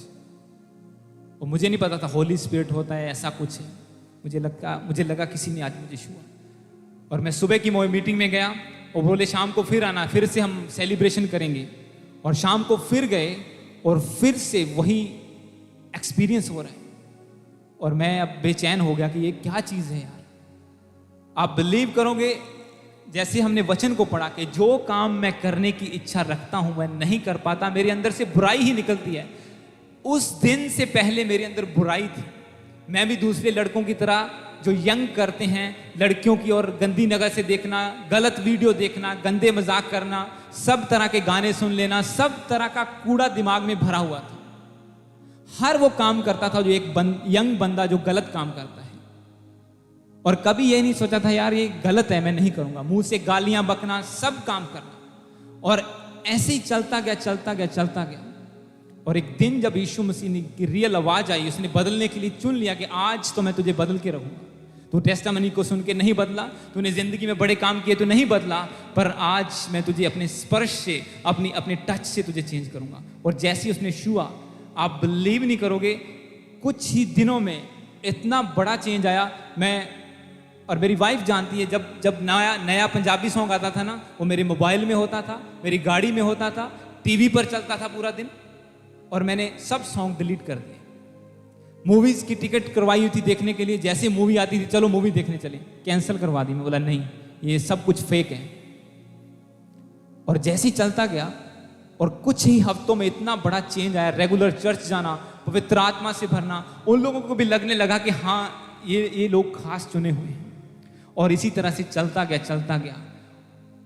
और मुझे नहीं पता था होली स्पिरिट होता है, ऐसा कुछ है, मुझे लगा किसी ने आज मुझे छुआ। और मैं सुबह की मीटिंग में गया, और बोले शाम को फिर आना, फिर से हम सेलिब्रेशन करेंगे। और शाम को फिर गए, और फिर से वही एक्सपीरियंस हो रहा है। और मैं अब बेचैन हो गया कि ये क्या चीज़ है यार। आप बिलीव करोगे, जैसे हमने वचन को पढ़ा कि जो काम मैं करने की इच्छा रखता हूं मैं नहीं कर पाता, मेरे अंदर से बुराई ही निकलती है। उस दिन से पहले मेरे अंदर बुराई थी। मैं भी दूसरे लड़कों की तरह जो यंग करते हैं, लड़कियों की और गंदी नजर से देखना, गलत वीडियो देखना, गंदे मजाक करना, सब तरह के गाने सुन लेना, सब तरह का कूड़ा दिमाग में भरा हुआ था। हर वो काम करता था जो एक यंग बंदा जो गलत काम करता है। और कभी ये नहीं सोचा था यार ये गलत है, मैं नहीं करूंगा। मुंह से गालियां बकना, सब काम करना, और ऐसे ही चलता गया। और एक दिन जब यीशु मसीह की रियल आवाज आई, उसने बदलने के लिए चुन लिया कि आज तो मैं तुझे बदल के रहूंगा। तू टेस्टामनी को सुन के नहीं बदला, तूने जिंदगी में बड़े काम किए तो नहीं बदला, पर आज मैं तुझे अपने स्पर्श से, अपने टच से तुझे चेंज करूंगा। और जैसे उसने छुआ, आप बिलीव नहीं करोगे, कुछ ही दिनों में इतना बड़ा चेंज आया। मैं और मेरी वाइफ जानती है, जब नया पंजाबी सॉन्ग आता था ना, वो मेरे मोबाइल में होता था, मेरी गाड़ी में होता था, टीवी पर चलता था पूरा दिन, और मैंने सब सॉन्ग डिलीट कर दिए। मूवीज की टिकट करवाई हुई थी देखने के लिए, जैसे मूवी आती थी चलो मूवी देखने चले, कैंसिल करवा दी। मैं बोला नहीं, ये सब कुछ फेक है। और जैसे ही चलता गया, और कुछ ही हफ्तों में इतना बड़ा चेंज आया। रेगुलर चर्च जाना, पवित्र आत्मा से भरना, उन लोगों को भी लगने लगा कि हाँ ये लोग खास चुने हुए हैं। और इसी तरह से चलता गया।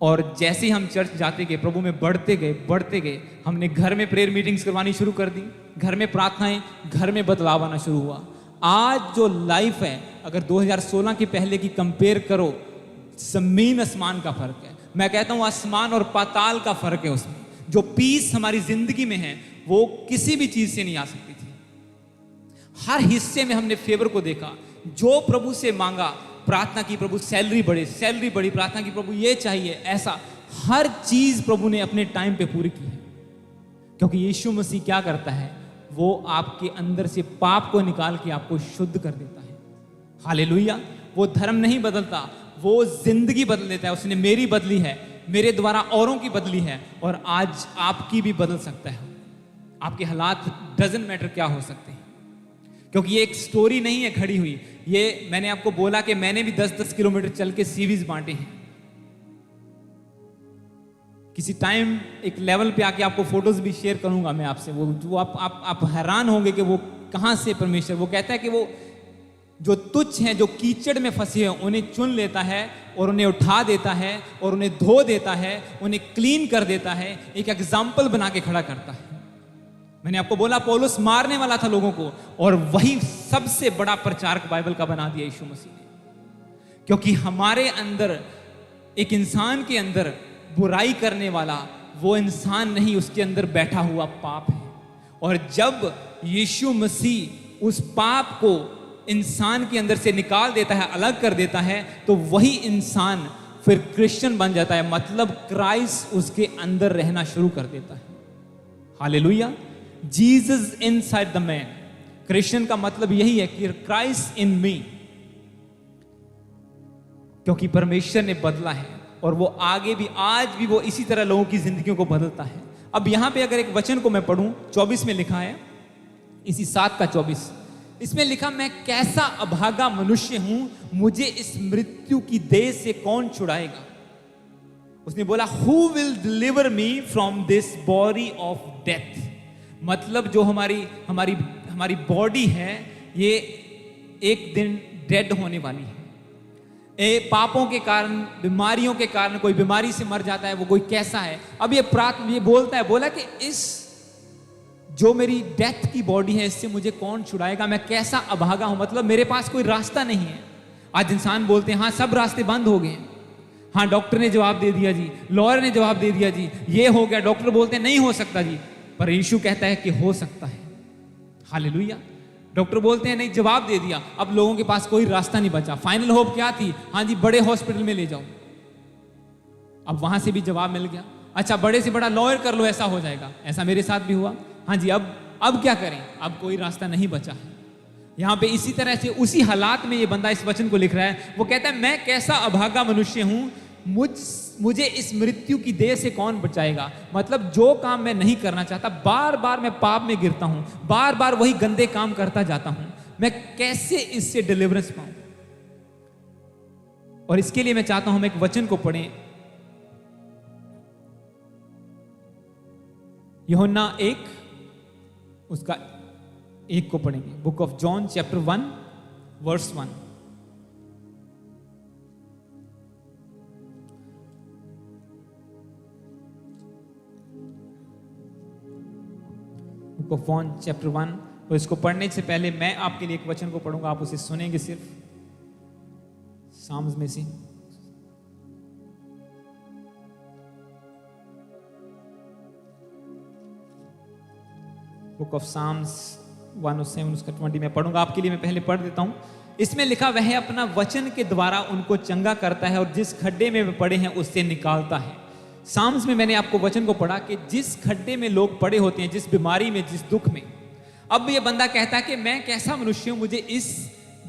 और जैसे ही हम चर्च जाते गए, प्रभु में बढ़ते गए, हमने घर में प्रेयर मीटिंग्स करवानी शुरू कर दी, घर में प्रार्थनाएं, घर में बदलाव आना शुरू हुआ। आज जो लाइफ है, अगर 2016 के पहले की कंपेयर करो, जमीन आसमान का फर्क है। मैं कहता हूं आसमान और पाताल का फर्क है उसमें। जो पीस हमारी जिंदगी में है वो किसी भी चीज से नहीं आ सकती थी। हर हिस्से में हमने फेवर को देखा। जो प्रभु से मांगा, प्रार्थना की प्रभु सैलरी बढ़ी, प्रार्थना की प्रभु ये चाहिए, ऐसा हर चीज प्रभु ने अपने टाइम पे पूरी की है। क्योंकि यीशु मसीह क्या करता है, वो आपके अंदर से पाप को निकाल के आपको शुद्ध कर देता है। हालेलुया। वो धर्म नहीं बदलता, वो जिंदगी बदल देता है। उसने मेरी बदली है, मेरे द्वारा औरों की बदली है, और आज आपकी भी बदल सकता है। आपके हालात डजंट मैटर क्या हो सकते हैं, क्योंकि ये एक स्टोरी नहीं है खड़ी हुई। ये मैंने आपको बोला कि मैंने भी 10-10 किलोमीटर चल के सीवीज बांटे हैं। किसी टाइम एक लेवल पे आके आपको फोटोज भी शेयर करूंगा मैं आपसे, वो आप हैरान होंगे कि वो कहां से परमेश्वर, वो कहता है कि वो जो तुच्छ हैं, जो कीचड़ में फंसे हैं, उन्हें चुन लेता है और उन्हें उठा देता है और उन्हें धो देता है, उन्हें क्लीन कर देता है, एक एग्जाम्पल बना के खड़ा करता है। मैंने आपको बोला पौलुस मारने वाला था लोगों को, और वही सबसे बड़ा प्रचारक बाइबल का बना दिया यीशु मसीह ने। क्योंकि हमारे अंदर, एक इंसान के अंदर बुराई करने वाला वो इंसान नहीं, उसके अंदर बैठा हुआ पाप है। और जब यीशु मसीह उस पाप को इंसान के अंदर से निकाल देता है, अलग कर देता है, तो वही इंसान फिर क्रिश्चियन बन जाता है। मतलब क्राइस्ट उसके अंदर रहना शुरू कर देता है। Hallelujah. Jesus inside the man. Christian का मतलब यही है कि क्राइस्ट इन मी, क्योंकि परमेश्वर ने बदला है और वो आगे भी, आज भी वो इसी तरह लोगों की जिंदगियों को बदलता है। अब यहां पे अगर एक वचन को मैं पढ़ूं, 24 में लिखा है, इसी 7 का 24, इसमें लिखा, मैं कैसा अभागा मनुष्य हूं, मुझे इस मृत्यु की देह से कौन छुड़ाएगा। उसने बोला, who will deliver me from this body of death. मतलब जो हमारी बॉडी है, ये एक दिन डेड होने वाली है। पापों के कारण, बीमारियों के कारण कोई बीमारी से मर जाता है, वो कोई कैसा है। अब ये बोला कि इस जो मेरी डेथ की बॉडी है, इससे मुझे कौन छुड़ाएगा। मैं कैसा अभागा हूं, मतलब मेरे पास कोई रास्ता नहीं है। आज इंसान बोलते हैं हाँ सब रास्ते बंद हो गए, हाँ डॉक्टर ने जवाब दे दिया जी, लॉयर ने जवाब दे दिया जी, ये हो गया, डॉक्टर बोलते हैं नहीं हो सकता जी, पर यीशु कहता है कि हो सकता है। हालेलुया। डॉक्टर बोलते हैं नहीं, जवाब दे दिया, अब लोगों के पास कोई रास्ता नहीं बचा। फाइनल होप क्या थी, हाँ जी बड़े हॉस्पिटल में ले जाओ, अब वहां से भी जवाब मिल गया, अच्छा बड़े से बड़ा लॉयर कर लो, ऐसा हो जाएगा। ऐसा मेरे साथ भी हुआ। हाँ जी, अब क्या करें, अब कोई रास्ता नहीं बचा है। यहां पे इसी तरह से उसी हालात में ये बंदा इस वचन को लिख रहा है। वो कहता है, मैं कैसा अभागा मनुष्य हूं, मुझे इस मृत्यु की देह से कौन बचाएगा। मतलब जो काम मैं नहीं करना चाहता, बार बार मैं पाप में गिरता हूं, बार बार वही गंदे काम करता जाता हूं, मैं कैसे इससे डिलीवरेंस पाऊं। और इसके लिए मैं चाहता हूं हम एक वचन को पढ़ें, यूहन्ना 1 उसका 1 को पढ़ेंगे। Book of John chapter 1 verse 1। Book of John chapter 1। और इसको पढ़ने से पहले मैं आपके लिए एक वचन को पढ़ूंगा, आप उसे सुनेंगे सिर्फ साम्स में से। बुक ऑफ साम्स 107 उसका 20 में पढ़ूंगा आपके लिए, मैं पहले पढ़ देता हूं। इसमें लिखा, वह अपना वचन के द्वारा उनको चंगा करता है और जिस खड्डे में वे पड़े हैं उससे निकालता है। साम्स में मैंने आपको वचन को पढ़ा कि जिस खड्डे में लोग पड़े होते हैं, जिस बीमारी में, जिस दुख में, अब ये बंदा कहता है कि मैं कैसा मनुष्य हूं, मुझे इस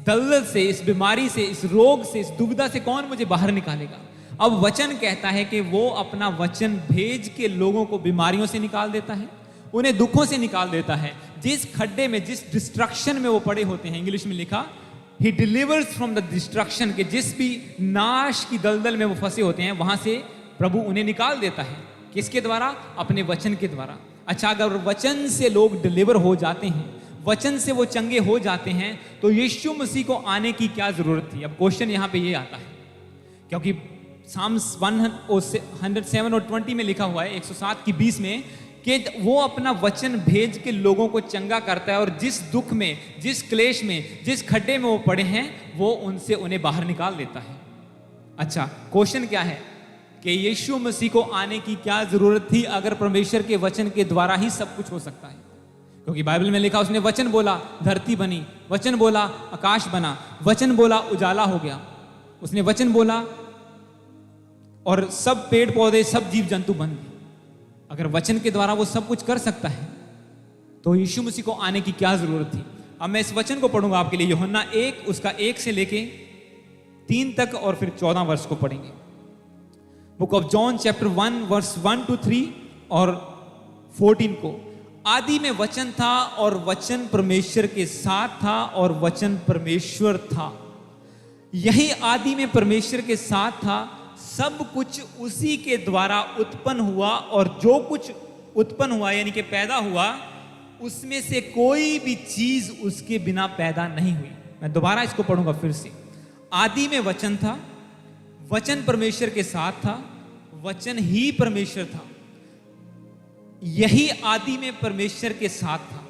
दलदल से, इस बीमारी से, इस रोग से, इस दुविधा से कौन मुझे बाहर निकालेगा। अब वचन कहता है कि वो अपना वचन भेज के लोगों को बीमारियों से निकाल देता है, उन्हें दुखों से निकाल देता है। जिस खड्डे में, जिस डिस्ट्रक्शन में वो पड़े होते हैं, इंग्लिश में लिखा, ही डिलीवर्स फ्रॉम द डिस्ट्रक्शन, के जिस भी नाश की दलदल में वो फंसे होते हैं, वहां से प्रभु उन्हें निकाल देता है। किसके द्वारा? अपने वचन के द्वारा। अच्छा, अगर वचन से लोग डिलीवर हो जाते हैं, वचन से वो चंगे हो जाते हैं, तो यीशु मसीह को आने की क्या जरूरत थी? अब क्वेश्चन यहां पे ये आता है, क्योंकि साम्स 107 और 20 में लिखा हुआ है, 107 की 20 में, कि वो अपना वचन भेज के लोगों को चंगा करता है और जिस दुख में, जिस क्लेश में, जिस खड्डे में वो पड़े हैं, वो उनसे उन्हें बाहर निकाल देता है। अच्छा, क्वेश्चन क्या है कि यीशु मसीह को आने की क्या जरूरत थी अगर परमेश्वर के वचन के द्वारा ही सब कुछ हो सकता है? क्योंकि बाइबल में लिखा, उसने वचन बोला धरती बनी, वचन बोला आकाश बना, वचन बोला उजाला हो गया, उसने वचन बोला और सब पेड़ पौधे, सब जीव जंतु बन गए। अगर वचन के द्वारा वो सब कुछ कर सकता है, तो यीशु मसीह को आने की क्या जरूरत थी? अब मैं इस वचन को पढ़ूंगा आपके लिए, यूहन्ना 1 उसका 1 से लेके 3 तक और फिर 14 वर्ष को पढ़ेंगे। Book of John chapter 1 verse 1 to 3 और 14 को, आदि में वचन था और वचन परमेश्वर के साथ था और वचन परमेश्वर था। यही आदि में परमेश्वर के साथ था। सब कुछ उसी के द्वारा उत्पन्न हुआ और जो कुछ उत्पन्न हुआ यानी कि पैदा हुआ, उसमें से कोई भी चीज उसके बिना पैदा नहीं हुई। मैं दोबारा इसको पढ़ूंगा फिर से। आदि में वचन था, वचन परमेश्वर के साथ था, वचन ही परमेश्वर था। यही आदि में परमेश्वर के साथ था।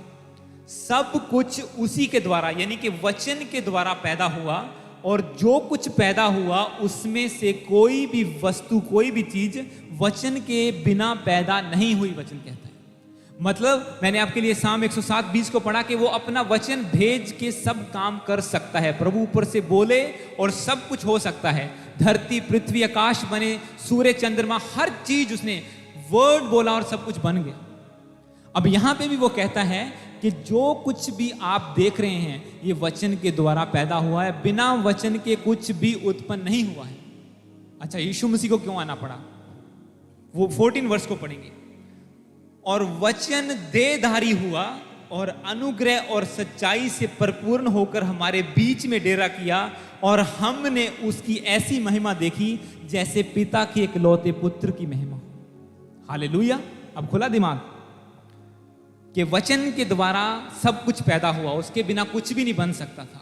सब कुछ उसी के द्वारा यानी कि वचन के द्वारा पैदा हुआ और जो कुछ पैदा हुआ उसमें से कोई भी वस्तु, कोई भी चीज वचन के बिना पैदा नहीं हुई, वचन कहता है। मतलब मैंने आपके लिए साम 107:20 को पढ़ा कि वो अपना वचन भेज के सब काम कर सकता है। प्रभु ऊपर से बोले और सब कुछ हो सकता है। धरती, पृथ्वी, आकाश बने, सूर्य, चंद्रमा, हर चीज उसने वर्ड बोला और सब कुछ बन गया। अब यहां पे भी वो कहता है कि जो कुछ भी आप देख रहे हैं ये वचन के द्वारा पैदा हुआ है, बिना वचन के कुछ भी उत्पन्न नहीं हुआ है। अच्छा, यीशु मसीह को क्यों आना पड़ा? वो 14 वर्ष को पढ़ेंगे। और वचन देहधारी हुआ और अनुग्रह और सच्चाई से परिपूर्ण होकर हमारे बीच में डेरा किया और हमने उसकी ऐसी महिमा देखी जैसे पिता के इकलौते पुत्र की महिमा। हालेलुया। अब खुला दिमाग कि वचन के द्वारा सब कुछ पैदा हुआ, उसके बिना कुछ भी नहीं बन सकता था।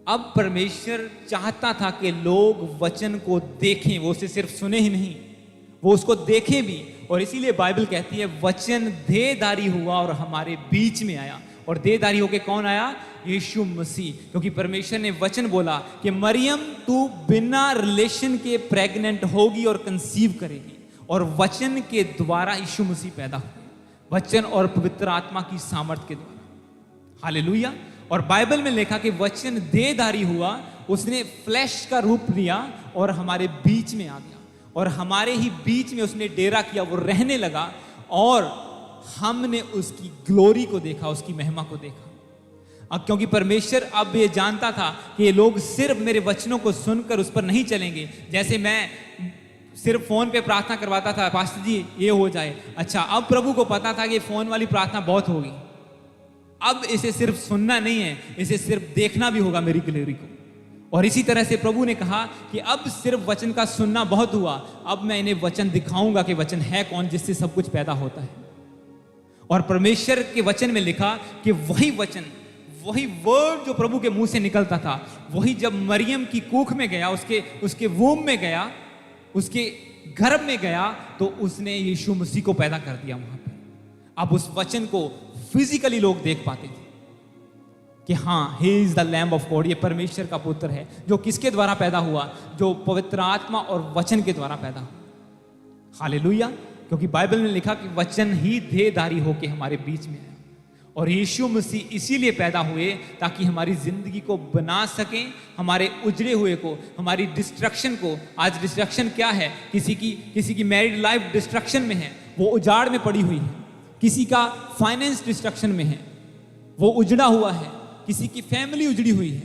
अब परमेश्वर चाहता था कि लोग वचन को देखें, वो उसे सिर्फ सुने ही नहीं, वो उसको देखें भी। और इसीलिए बाइबल कहती है वचन देहधारी हुआ और हमारे बीच में आया। और देहधारी होके कौन आया? यीशु मसीह। क्योंकि परमेश्वर ने वचन बोला कि मरियम तू बिना रिलेशन के प्रेग्नेंट होगी और कंसीव करेगी, और वचन के द्वारा यीशु मसीह पैदा हुए, वचन और पवित्र आत्मा की सामर्थ्य के द्वारा। हालेलुया। और बाइबल में लिखा कि वचन देहधारी हुआ, उसने फ्लैश का रूप लिया और हमारे बीच में आ गया, और हमारे ही बीच में उसने डेरा किया, वो रहने लगा, और हमने उसकी ग्लोरी को देखा, उसकी महिमा को देखा। अब क्योंकि परमेश्वर अब ये जानता था कि ये लोग सिर्फ मेरे वचनों को सुनकर उस पर नहीं चलेंगे। जैसे मैं सिर्फ फोन पे प्रार्थना करवाता था, पास्टर जी ये हो जाए। अच्छा, अब प्रभु को पता था कि फोन वाली प्रार्थना बहुत होगी, अब इसे सिर्फ सुनना नहीं है, इसे सिर्फ देखना भी होगा मेरी ग्लोरी को। और इसी तरह से प्रभु ने कहा कि अब सिर्फ वचन का सुनना बहुत हुआ, अब मैं इन्हें वचन दिखाऊंगा कि वचन है कौन जिससे सब कुछ पैदा होता है। और परमेश्वर के वचन में लिखा कि वही वचन, वही वर्ड जो प्रभु के मुंह से निकलता था, वही जब मरियम की कुख में गया, उसके वूम में गया, उसके गर्भ में गया, तो उसने यीशु मसीह को पैदा कर दिया वहां पे। अब उस वचन को फिजिकली लोग देख पाते थे कि हाँ, ही is the lamb of God, ये परमेश्वर का पुत्र है, जो किसके द्वारा पैदा हुआ? जो पवित्र आत्मा और वचन के द्वारा पैदा हुआ। हालेलुया। क्योंकि बाइबल में लिखा कि वचन ही देहधारी होके हमारे बीच में है। और यीशु मसीह इसीलिए पैदा हुए ताकि हमारी जिंदगी को बना सकें, हमारे उजड़े हुए को, हमारी डिस्ट्रक्शन को। आज डिस्ट्रक्शन क्या है? किसी की मैरिड लाइफ डिस्ट्रक्शन में है, वो उजाड़ में पड़ी हुई है। किसी का फाइनेंस डिस्ट्रक्शन में है, वो उजड़ा हुआ है। किसी की फैमिली उजड़ी हुई है,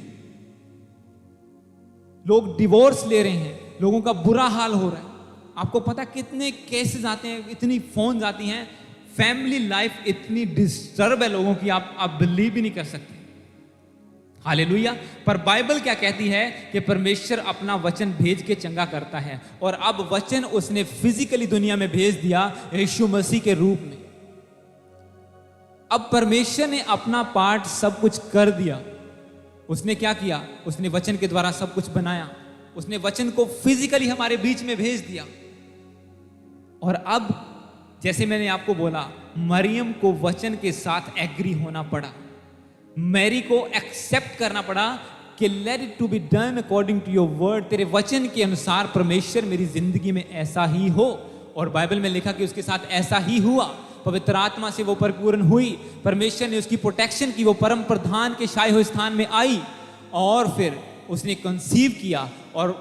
लोग डिवोर्स ले रहे हैं, लोगों का बुरा हाल हो रहा है। आपको पता कितने केसेस आते हैं, इतनी फोन आती हैं, फैमिली लाइफ इतनी डिस्टर्ब है लोगों की, आप बिलीव भी नहीं कर सकते। हालेलुया। पर बाइबल क्या कहती है कि परमेश्वर अपना वचन भेज के चंगा करता है, और अब वचन उसने फिजिकली दुनिया में भेज दिया यीशु मसीह के रूप में। अब परमेश्वर ने अपना पार्ट सब कुछ कर दिया। उसने क्या किया? उसने वचन के द्वारा सब कुछ बनाया। उसने वचन को फिजिकली हमारे बीच में भेज दिया। और अब जैसे मैंने आपको बोला, मरियम को वचन के साथ एग्री होना पड़ा, मैरी को एक्सेप्ट करना पड़ा कि let it to be done according to your word. तेरे वचन के अनुसार परमेश्वर मेरी जिंदगी में ऐसा ही हो। और बाइबल में लिखा कि उसके साथ ऐसा ही हुआ। पवित्र आत्मा से वो परिपूर्ण हुई, परमेश्वर ने उसकी प्रोटेक्शन की, वो परम प्रधान के छाए हुए स्थान में आई, और फिर उसने कंसीव किया, और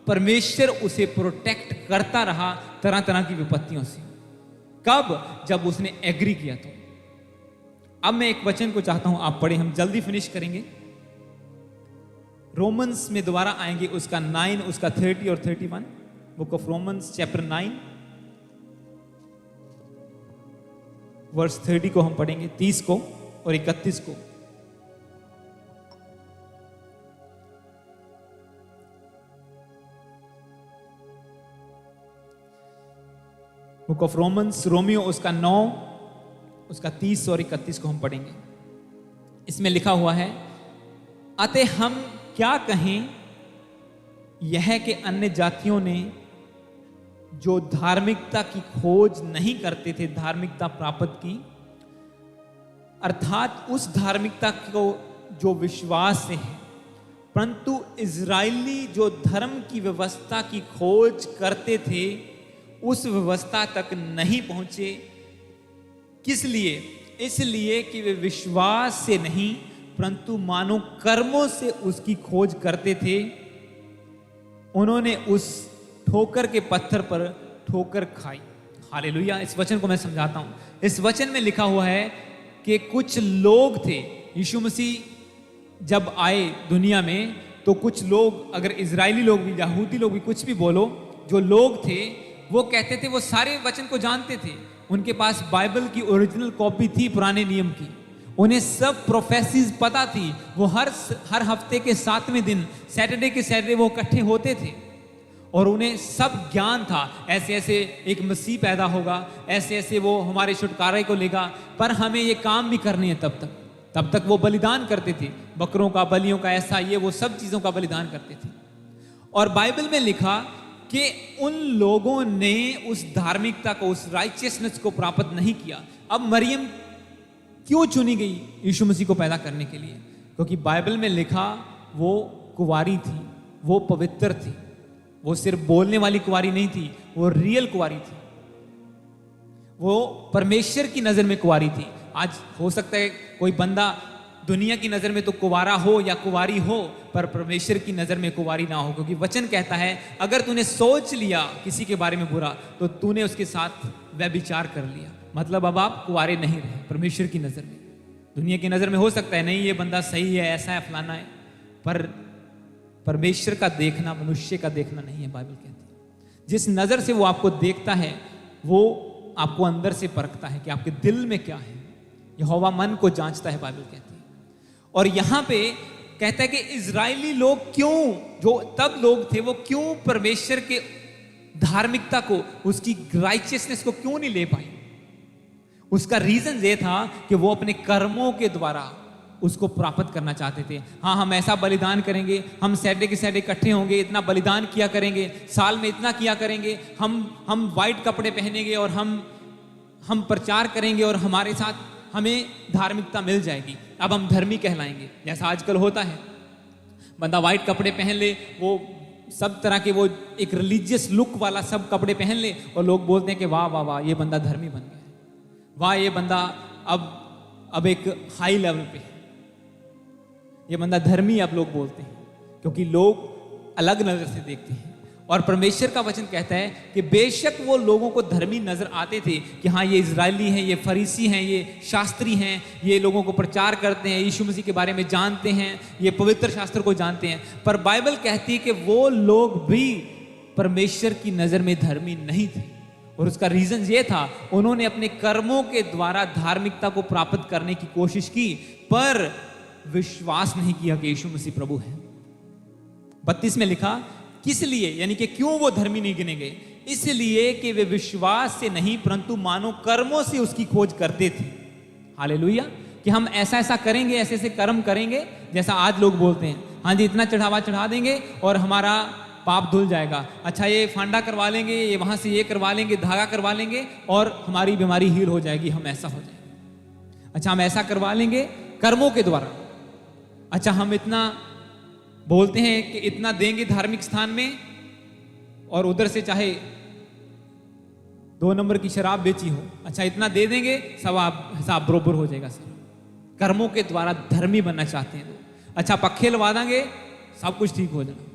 परमेश्वर उसे प्रोटेक्ट करता रहा तरह तरह की विपत्तियों से। कब? जब उसने एग्री किया। तो अब मैं एक वचन को चाहता हूं आप पढ़े, हम जल्दी फिनिश करेंगे। रोमन्स में दोबारा आएंगे, उसका 9, उसका 30 और 31। Book of Romans chapter 9 verse 30 को हम पढ़ेंगे, 30 को और 31 को। बुक ऑफ रोमन्स, रोमियो उसका 9, उसका 30 और 31 को हम पढ़ेंगे। इसमें लिखा हुआ है, अतः हम क्या कहें, यह कि अन्य जातियों ने जो धार्मिकता की खोज नहीं करते थे, धार्मिकता प्राप्त की, अर्थात उस धार्मिकता को जो विश्वास से है। परंतु इजरायली जो धर्म की व्यवस्था की खोज करते थे, उस व्यवस्था तक नहीं पहुंचे। किस लिए? इसलिए कि वे विश्वास से नहीं परंतु मानो कर्मों से उसकी खोज करते थे। उन्होंने उस ठोकर के पत्थर पर ठोकर खाई। हालेलुया। इस वचन को मैं समझाता हूं। इस वचन में लिखा हुआ है कि कुछ लोग थे, यीशु मसीह जब आए दुनिया में, तो कुछ लोग, अगर इजरायली लोग भी, यहूदी लोग भी, कुछ भी बोलो, जो लोग थे वो कहते थे वो सारे वचन को जानते थे। उनके पास बाइबल की ओरिजिनल कॉपी थी पुराने नियम की, उन्हें सब प्रोफेसीज पता थी। वो हर हफ्ते के 7वें दिन, सैटरडे के सैटरडे वो इकट्ठे होते थे, और उन्हें सब ज्ञान था। ऐसे ऐसे एक मसीह पैदा होगा, ऐसे ऐसे वो हमारे छुटकारे को लेगा, पर हमें ये काम भी करने हैं। तब तक वो बलिदान करते थे, बकरों का, बलियों का, ऐसा ये वो सब चीजों का बलिदान करते थे। और बाइबल में लिखा कि उन लोगों ने उस धार्मिकता को, उस राइचियसनेस को प्राप्त नहीं किया। अब मरियम क्यों चुनी गई यीशु मसीह को पैदा करने के लिए? क्योंकि बाइबल में लिखा वो कुंवारी थी, वो पवित्र थी, वो सिर्फ बोलने वाली कुंवारी नहीं थी, वो रियल कुंवारी थी, वो परमेश्वर की नजर में कुंवारी थी। आज हो सकता है कोई बंदा दुनिया की नजर में तो कुंवारा हो या कुंवारी हो, पर परमेश्वर की नजर में कुंवारी ना हो, क्योंकि वचन कहता है अगर तूने सोच लिया किसी के बारे में बुरा, तो तूने उसके साथ व्यभिचार कर लिया। मतलब अब आप कुंवारे नहीं रहे परमेश्वर की नजर में। दुनिया की नजर में हो सकता है नहीं ये बंदा सही है, ऐसा है, फलाना है, पर परमेश्वर का देखना मनुष्य का देखना नहीं है। बाइबल कहती है जिस नजर से वो आपको देखता है, वो आपको अंदर से परखता है कि आपके दिल में क्या है। यहोवा मन को जांचता है, बाइबल कहती है। और यहां पे कहता है कि इजरायली लोग क्यों, जो तब लोग थे, वो क्यों परमेश्वर के धार्मिकता को, उसकी राइचियसनेस को क्यों नहीं ले पाए? उसका रीजन ये था कि वो अपने कर्मों के द्वारा उसको प्राप्त करना चाहते थे। हाँ, हम ऐसा बलिदान करेंगे, हम सैटरडे के सैटरडे इकट्ठे होंगे, इतना बलिदान किया करेंगे, साल में इतना किया करेंगे, हम वाइट कपड़े पहनेंगे और हम प्रचार करेंगे और हमारे साथ हमें धार्मिकता मिल जाएगी, अब हम धर्मी कहलाएंगे। जैसा आजकल होता है, बंदा वाइट कपड़े पहन ले, वो सब तरह के, वो एक रिलीजियस लुक वाला सब कपड़े पहन ले, और लोग बोलते हैं कि वाह वाह वाह, ये बंदा धर्मी बन गया, वाह ये बंदा अब अब एक हाई लेवल पे। ये बंदा धर्मी आप लोग बोलते हैं, क्योंकि लोग अलग नजर से देखते हैं। और परमेश्वर का वचन कहता है कि बेशक वो लोगों को धर्मी नजर आते थे कि हाँ ये इजरायली हैं, ये फरीसी हैं, ये शास्त्री हैं, ये लोगों को प्रचार करते हैं, यीशु मसीह के बारे में जानते हैं, ये पवित्र शास्त्र को जानते हैं, पर बाइबल कहती है कि वो लोग भी परमेश्वर की नजर में धर्मी नहीं थे। और उसका रीजन ये था, उन्होंने अपने कर्मों के द्वारा धार्मिकता को प्राप्त करने की कोशिश की, पर विश्वास नहीं किया कि यीशु मसीह प्रभु है। 32 में लिखा, किस लिए, यानी कि क्यों वो धर्मी नहीं गिने गए? इसलिए कि वे विश्वास से नहीं परंतु मानो कर्मों से उसकी खोज करते थे। हालेलुया। कि हम ऐसा ऐसा करेंगे, ऐसे ऐसे कर्म करेंगे, जैसा आज लोग बोलते हैं, हाँ जी इतना चढ़ावा चढ़ा देंगे और हमारा पाप धुल जाएगा। अच्छा ये फांडा करवा लेंगे, ये वहां से ये करवा लेंगे, धागा करवा लेंगे और हमारी बीमारी हील हो जाएगी, हम ऐसा हो जाएंगे। अच्छा हम ऐसा करवा लेंगे कर्मों के द्वारा। अच्छा हम इतना बोलते हैं कि इतना देंगे धार्मिक स्थान में, और उधर से चाहे 2 नंबर की शराब बेची हो, अच्छा इतना दे देंगे, सब आप हिसाब बरोबर हो जाएगा। सर कर्मों के द्वारा धर्मी बनना चाहते हैं लोग। अच्छा पक्खे लगा देंगे, सब कुछ ठीक हो जाना।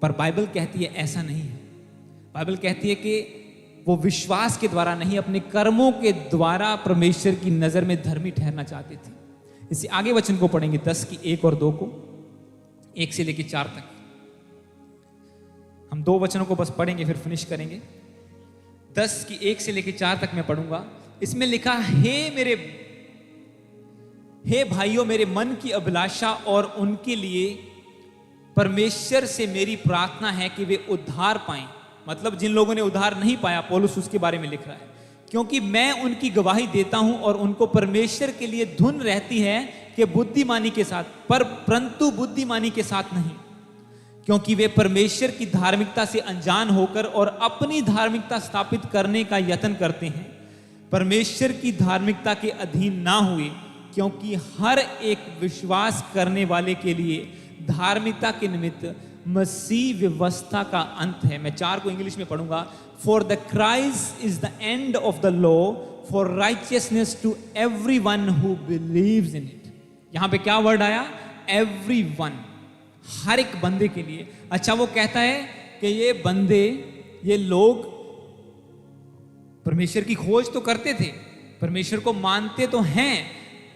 पर बाइबल कहती है ऐसा नहीं है। बाइबल कहती है कि वो विश्वास के द्वारा नहीं, अपने कर्मों के द्वारा परमेश्वर की नजर में धर्मी ठहरना चाहते थे। इसी आगे वचन को पढ़ेंगे, 10 की 1 और 2 को, 1 से लेकर 4 तक। हम 2 वचनों को बस पढ़ेंगे फिर फिनिश करेंगे। 10 की 1 से लेकर 4 तक मैं पढ़ूंगा। इसमें लिखा, हे भाइयों, मेरे मन की अभिलाषा और उनके लिए परमेश्वर से मेरी प्रार्थना है कि वे उद्धार पाएं। मतलब जिन लोगों ने उद्धार नहीं पाया, पौलुस उसके बारे में लिख रहा है। क्योंकि मैं उनकी गवाही देता हूं और उनको परमेश्वर के लिए धुन रहती है कि बुद्धिमानी के साथ, परंतु बुद्धिमानी के साथ नहीं, क्योंकि वे परमेश्वर की धार्मिकता से अनजान होकर और अपनी धार्मिकता स्थापित करने का यत्न करते हैं। परमेश्वर की धार्मिकता के अधीन ना हुए, क्योंकि हर एक विश्वास करने वाले के लिए धार्मिकता के निमित्त मसीह व्यवस्था का अंत है। मैं 4 को इंग्लिश में पढ़ूंगा। For the Christ is the end of the law for righteousness to everyone who believes in it. यहां पे क्या वर्ड आया? Everyone, हर एक बंदे के लिए। अच्छा वो कहता है कि ये बंदे, ये लोग परमेश्वर की खोज तो करते थे, परमेश्वर को मानते तो हैं,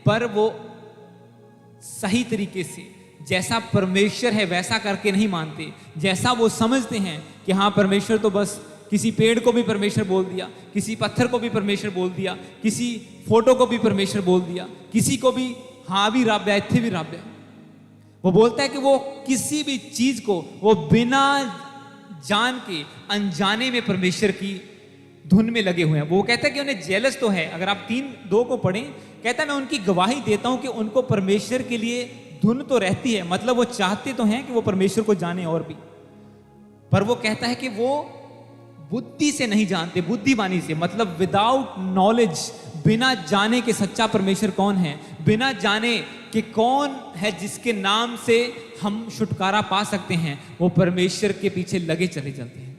पर वो सही तरीके से जैसा परमेश्वर है वैसा करके नहीं मानते। जैसा वो समझते हैं कि हाँ परमेश्वर तो बस, किसी पेड़ को भी परमेश्वर बोल दिया, किसी पत्थर को भी परमेश्वर बोल दिया, किसी फोटो को भी परमेश्वर बोल दिया, किसी को भी हाँ भी राब्या, इत्थे भी राब्या। वो बोलता है कि वो किसी भी चीज को वो बिना जान के अनजाने में परमेश्वर की धुन में लगे हुए हैं। वो कहता है कि उन्हें जेलस तो है। अगर आप 3:2 को पढ़ें, कहता है मैं उनकी गवाही देता हूं कि उनको परमेश्वर के लिए धुन तो रहती है। मतलब वो चाहते तो हैं कि वो परमेश्वर को जाने और भी, पर वो कहता है कि वो बुद्धि से नहीं जानते, बुद्धिमानी से, मतलब विदाउट नॉलेज, बिना जाने के सच्चा परमेश्वर कौन है, बिना जाने कि कौन है जिसके नाम से हम छुटकारा पा सकते हैं, वो परमेश्वर के पीछे लगे चले जाते हैं।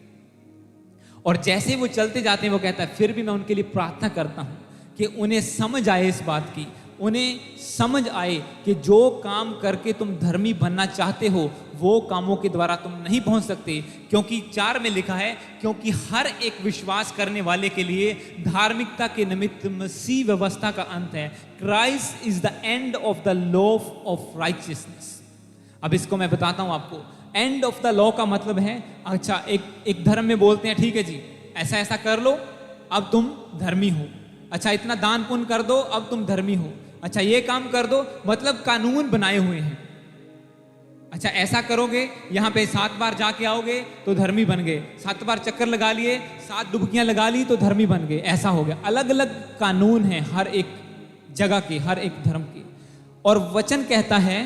और जैसे वो चलते जाते हैं, वो कहता है फिर भी मैं उनके लिए प्रार्थना करता हूं कि उन्हें समझ आए इस बात की, उन्हें समझ आए कि जो काम करके तुम धर्मी बनना चाहते हो वो कामों के द्वारा तुम नहीं पहुंच सकते। क्योंकि 4 में लिखा है, क्योंकि हर एक विश्वास करने वाले के लिए धार्मिकता के निमित्त मसीह व्यवस्था का अंत है। Christ is the end of the law of righteousness. अब इसको मैं बताता हूं आपको। एंड ऑफ द लॉ का मतलब है, अच्छा एक धर्म में बोलते हैं ठीक है जी ऐसा ऐसा कर लो अब तुम धर्मी हो, अच्छा इतना दान पुण्य कर दो अब तुम धर्मी हो, अच्छा ये काम कर दो, मतलब कानून बनाए हुए हैं। अच्छा ऐसा करोगे, यहाँ पे 7 बार जाके आओगे तो धर्मी बन गए, 7 बार चक्कर लगा लिए, 7 डुबकियां लगा ली तो धर्मी बन गए, ऐसा हो गया। अलग अलग कानून हैं हर एक जगह के, हर एक धर्म के। और वचन कहता है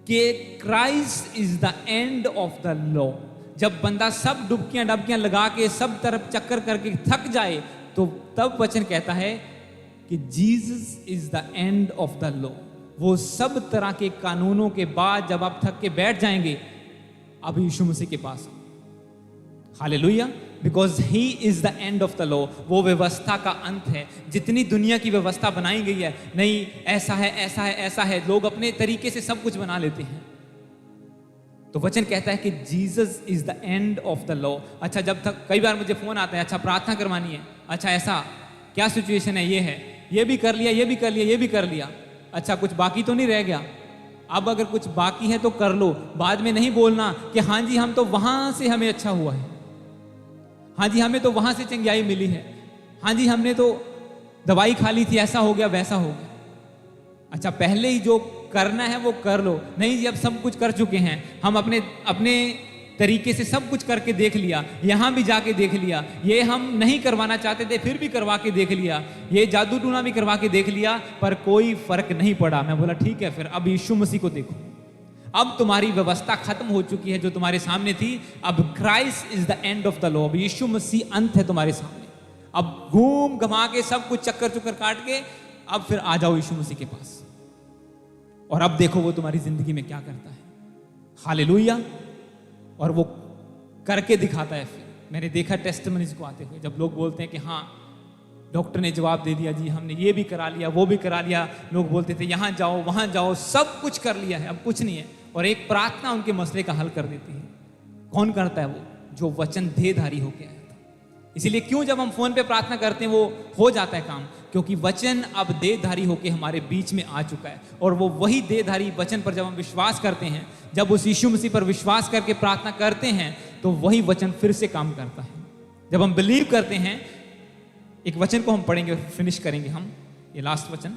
कि Christ is the end of the law. जब बंदा सब डुबकियां डबकियां लगा के सब तरफ चक्कर करके थक जाए, तो तब वचन कहता है कि Jesus is the end of the law. वो सब तरह के कानूनों के बाद जब आप थक के बैठ जाएंगे, अब यीशु मसीह के पास। Hallelujah. Because he is the end of the law. वो व्यवस्था का अंत है। जितनी दुनिया की व्यवस्था बनाई गई है, नहीं ऐसा है ऐसा है ऐसा है, लोग अपने तरीके से सब कुछ बना लेते हैं। तो वचन कहता है कि Jesus is the end of the law. अच्छा, जब तक कई बार मुझे फोन आता है, अच्छा प्रार्थना करवानी है, अच्छा ऐसा क्या सिचुएशन है, ये है, ये भी कर लिया, ये भी कर लिया, ये भी कर लिया, अच्छा कुछ बाकी तो नहीं रह गया। अब अगर कुछ बाकी है तो कर लो, बाद में नहीं बोलना कि हाँ जी हम तो वहां से हमें अच्छा हुआ है, हाँ जी हमें तो वहां से चंगियाई मिली है, हाँ जी हमने तो दवाई खा ली थी, ऐसा हो गया वैसा हो गया। अच्छा, पहले ही जो करना है वो कर लो। नहीं जी, अब सब कुछ कर चुके हैं हम, अपने अपने तरीके से सब कुछ करके देख लिया, यहां भी जाके देख लिया, ये हम नहीं करवाना चाहते थे फिर भी करवा के देख लिया, ये जादू टूना भी करवा के देख लिया, पर कोई फर्क नहीं पड़ा। मैं बोला ठीक है, फिर अब यीशु मसीह को देखो। अब तुम्हारी व्यवस्था खत्म हो चुकी है जो तुम्हारे सामने थी। अब Christ is the end of the law. अब यीशु मसीह अंत है तुम्हारे सामने। अब घूम घमा के सब कुछ चक्कर चुक्कर काट के अब फिर आ जाओ यीशु मसीह के पास, और अब देखो वो तुम्हारी जिंदगी में क्या करता है। हालेलुया। और वो करके दिखाता है। फिर मैंने देखा टेस्टिमनीज को आते हुए, जब लोग बोलते हैं कि हाँ डॉक्टर ने जवाब दे दिया जी, हमने ये भी करा लिया वो भी करा लिया, लोग बोलते थे यहाँ जाओ वहाँ जाओ, सब कुछ कर लिया है, अब कुछ नहीं है, और एक प्रार्थना उनके मसले का हल कर देती है। कौन करता है? वो जो वचन देहधारी होके आया था। इसीलिए क्यों जब हम फोन पे प्रार्थना करते हैं वो हो जाता है काम, क्योंकि वचन अब देहधारी होके हमारे बीच में आ चुका है। और वो वही देहधारी वचन पर जब हम विश्वास करते हैं, जब उस यीशु मसीह पर विश्वास करके प्रार्थना करते हैं, तो वही वचन फिर से काम करता है। जब हम बिलीव करते हैं, एक वचन को हम पढ़ेंगे, फिनिश करेंगे हम ये लास्ट वचन,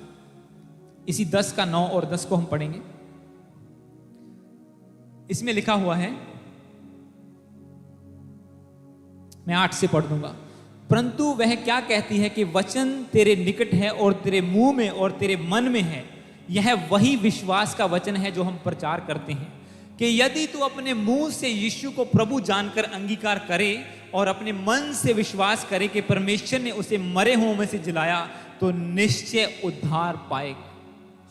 इसी 10 का 9 और 10 को हम पढ़ेंगे। इसमें लिखा हुआ है, मैं 8 से पढ़ दूंगा। परंतु वह क्या कहती है कि वचन तेरे निकट है और तेरे मुंह में और तेरे मन में है। यह वही विश्वास का वचन है जो हम प्रचार करते हैं कि यदि तू अपने मुंह से यीशु को प्रभु जानकर अंगीकार करे और अपने मन से विश्वास करे कि परमेश्वर ने उसे मरे हुओं में से जिलाया, तो निश्चय उद्धार पाएगा।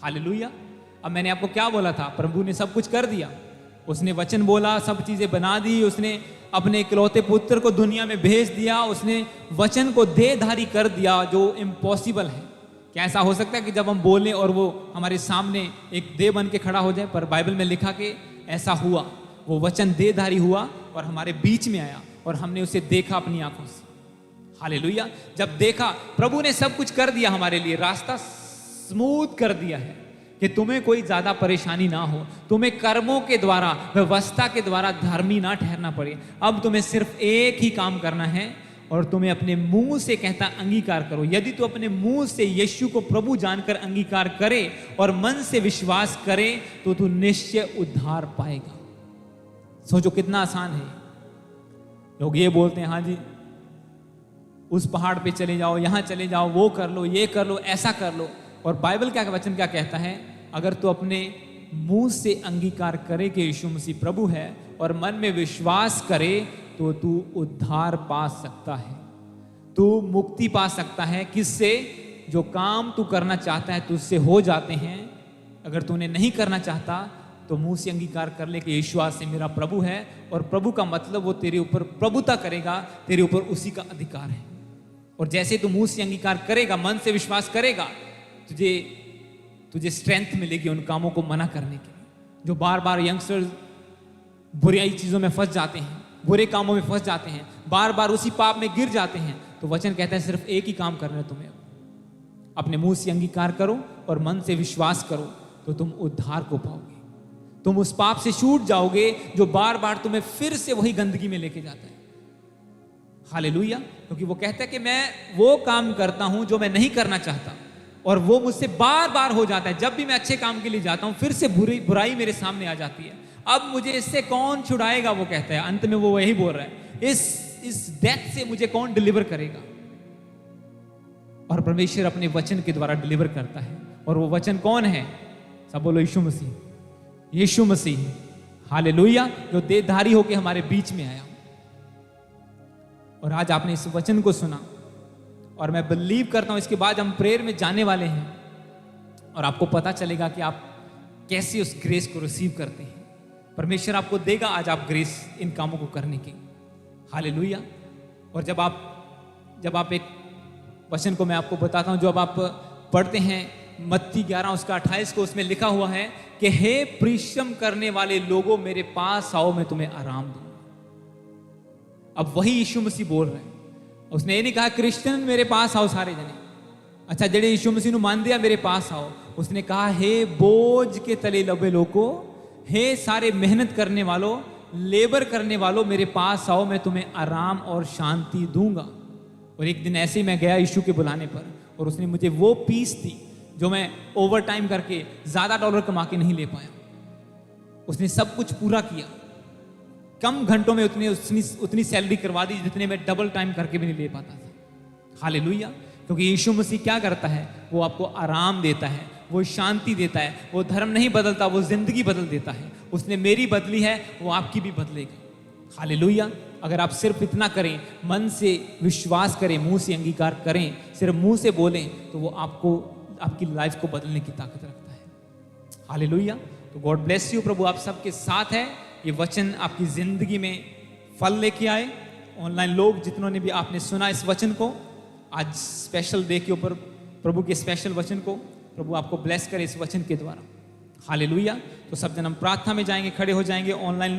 हालेलुया। अब मैंने आपको क्या बोला था? प्रभु ने सब कुछ कर दिया। उसने वचन बोला, सब चीजें बना दी, उसने अपने इकलौते पुत्र को दुनिया में भेज दिया, उसने वचन को देहधारी कर दिया, जो इम्पॉसिबल है। क्या ऐसा हो सकता है कि जब हम बोलें और वो हमारे सामने एक देह बन के खड़ा हो जाए? पर बाइबल में लिखा कि ऐसा हुआ, वो वचन देहधारी हुआ और हमारे बीच में आया और हमने उसे देखा अपनी आंखों से। हालेलुया। जब देखा, प्रभु ने सब कुछ कर दिया हमारे लिए, रास्ता स्मूथ कर दिया है कि तुम्हें कोई ज्यादा परेशानी ना हो, तुम्हें कर्मों के द्वारा, व्यवस्था के द्वारा धर्मी ना ठहरना पड़े। अब तुम्हें सिर्फ एक ही काम करना है, और तुम्हें अपने मुंह से कहता अंगीकार करो। यदि तू अपने मुंह से यीशु को प्रभु जानकर अंगीकार करे और मन से विश्वास करे, तो तू निश्चय उद्धार पाएगा। सोचो कितना आसान है। लोग ये बोलते हैं, हाँ जी उस पहाड़ पे चले जाओ, यहां चले जाओ, वो कर लो, ये कर लो, ऐसा कर लो। और बाइबल क्या वचन क्या कहता है? अगर तू अपने मुंह से अंगीकार करे कि यीशु मसीह प्रभु है और मन में विश्वास करे, तो तू उद्धार पा सकता है, तू मुक्ति पा सकता है। किससे? जो काम तू करना चाहता है तुझसे हो जाते हैं। अगर तूने नहीं करना चाहता तो मुंह से अंगीकार कर ले कि यीशु आज से मेरा प्रभु है, और प्रभु का मतलब वो तेरे ऊपर प्रभुता करेगा, तेरे ऊपर उसी का अधिकार है। और जैसे तू मुंह से अंगीकार करेगा, मन से विश्वास करेगा, तुझे स्ट्रेंथ मिलेगी उन कामों को मना करने के लिए। जो बार बार यंगस्टर्स बुरी चीजों में फंस जाते हैं, बुरे कामों में फंस जाते हैं, बार बार उसी पाप में गिर जाते हैं, तो वचन कहता है सिर्फ एक ही काम करना है तुम्हें। अपने मुंह से अंगीकार करो और मन से विश्वास करो, तो तुम उद्धार को पाओगे। तुम उस पाप से छूट जाओगे जो बार बार तुम्हें फिर से वही गंदगी में लेके जाता है। हालेलुया। क्योंकि वो कहता है कि मैं वो काम करता हूं जो मैं नहीं करना चाहता, और वो मुझसे बार बार हो जाता है। जब भी मैं अच्छे काम के लिए जाता हूं, फिर से बुराई मेरे सामने आ जाती है। अब मुझे इससे कौन छुड़ाएगा? वो कहता है, अंत में वो यही बोल रहा है, इस डेथ से मुझे कौन डिलीवर करेगा? और परमेश्वर अपने वचन के द्वारा डिलीवर करता है। और वो वचन कौन है? सब बोलो यीशु मसीह। यीशु मसीह, हालेलुया, जो देहधारी होकर हमारे बीच में आया। और आज आपने इस वचन को सुना, और मैं बिलीव करता हूं इसके बाद हम प्रेयर में जाने वाले हैं, और आपको पता चलेगा कि आप कैसे उस ग्रेस को रिसीव करते हैं। परमेश्वर आपको देगा आज आप ग्रेस इन कामों को करने की। हालेलुया। और जब आप एक वचन को मैं आपको बताता हूं, जो अब आप पढ़ते हैं मत्ती 11 उसका 28 को, उसमें लिखा हुआ है कि हे परिश्रम करने वाले लोगों मेरे पास आओ, मैं तुम्हें आराम दूंगा। अब वही यीशु मसीह बोल रहे हैं। उसने ये नहीं कहा क्रिश्चियन मेरे पास आओ सारे जने, अच्छा जेड़े यीशु मसीह मान दिया मेरे पास आओ। उसने कहा हे बोझ के तले लबे लोगों, हे सारे मेहनत करने वालों, लेबर करने वालों, मेरे पास आओ, मैं तुम्हें आराम और शांति दूंगा। और एक दिन ऐसे ही मैं गया यीशु के बुलाने पर, और उसने मुझे वो पीस दी जो मैं ओवर टाइम करके ज्यादा डॉलर कमा के नहीं ले पाया। उसने सब कुछ पूरा किया, कम घंटों में उतनी सैलरी करवा दी जितने मैं डबल टाइम करके भी नहीं ले पाता था। हालेलुया। क्योंकि यीशु मसीह क्या करता है, वो आपको आराम देता है, वो शांति देता है, वो धर्म नहीं बदलता, वो जिंदगी बदल देता है। उसने मेरी बदली है, वो आपकी भी बदलेगा। हालेलुया। अगर आप सिर्फ इतना करें, मन से विश्वास करें, मुंह से अंगीकार करें, सिर्फ मुंह से बोलें, तो वो आपको आपकी लाइफ को बदलने की ताकत रखता है। हालेलुया। तो गॉड ब्लेस यू। प्रभु आप सबके साथ है। ये वचन आपकी जिंदगी में फल लेके आए। ऑनलाइन लोग जितनों ने भी आपने सुना इस वचन को, आज स्पेशल डे के ऊपर प्रभु के स्पेशल वचन को, प्रभु आपको ब्लेस करे इस वचन के द्वारा। हालेलुया। तो सब जन हम प्रार्थना में जाएंगे, खड़े हो जाएंगे। ऑनलाइन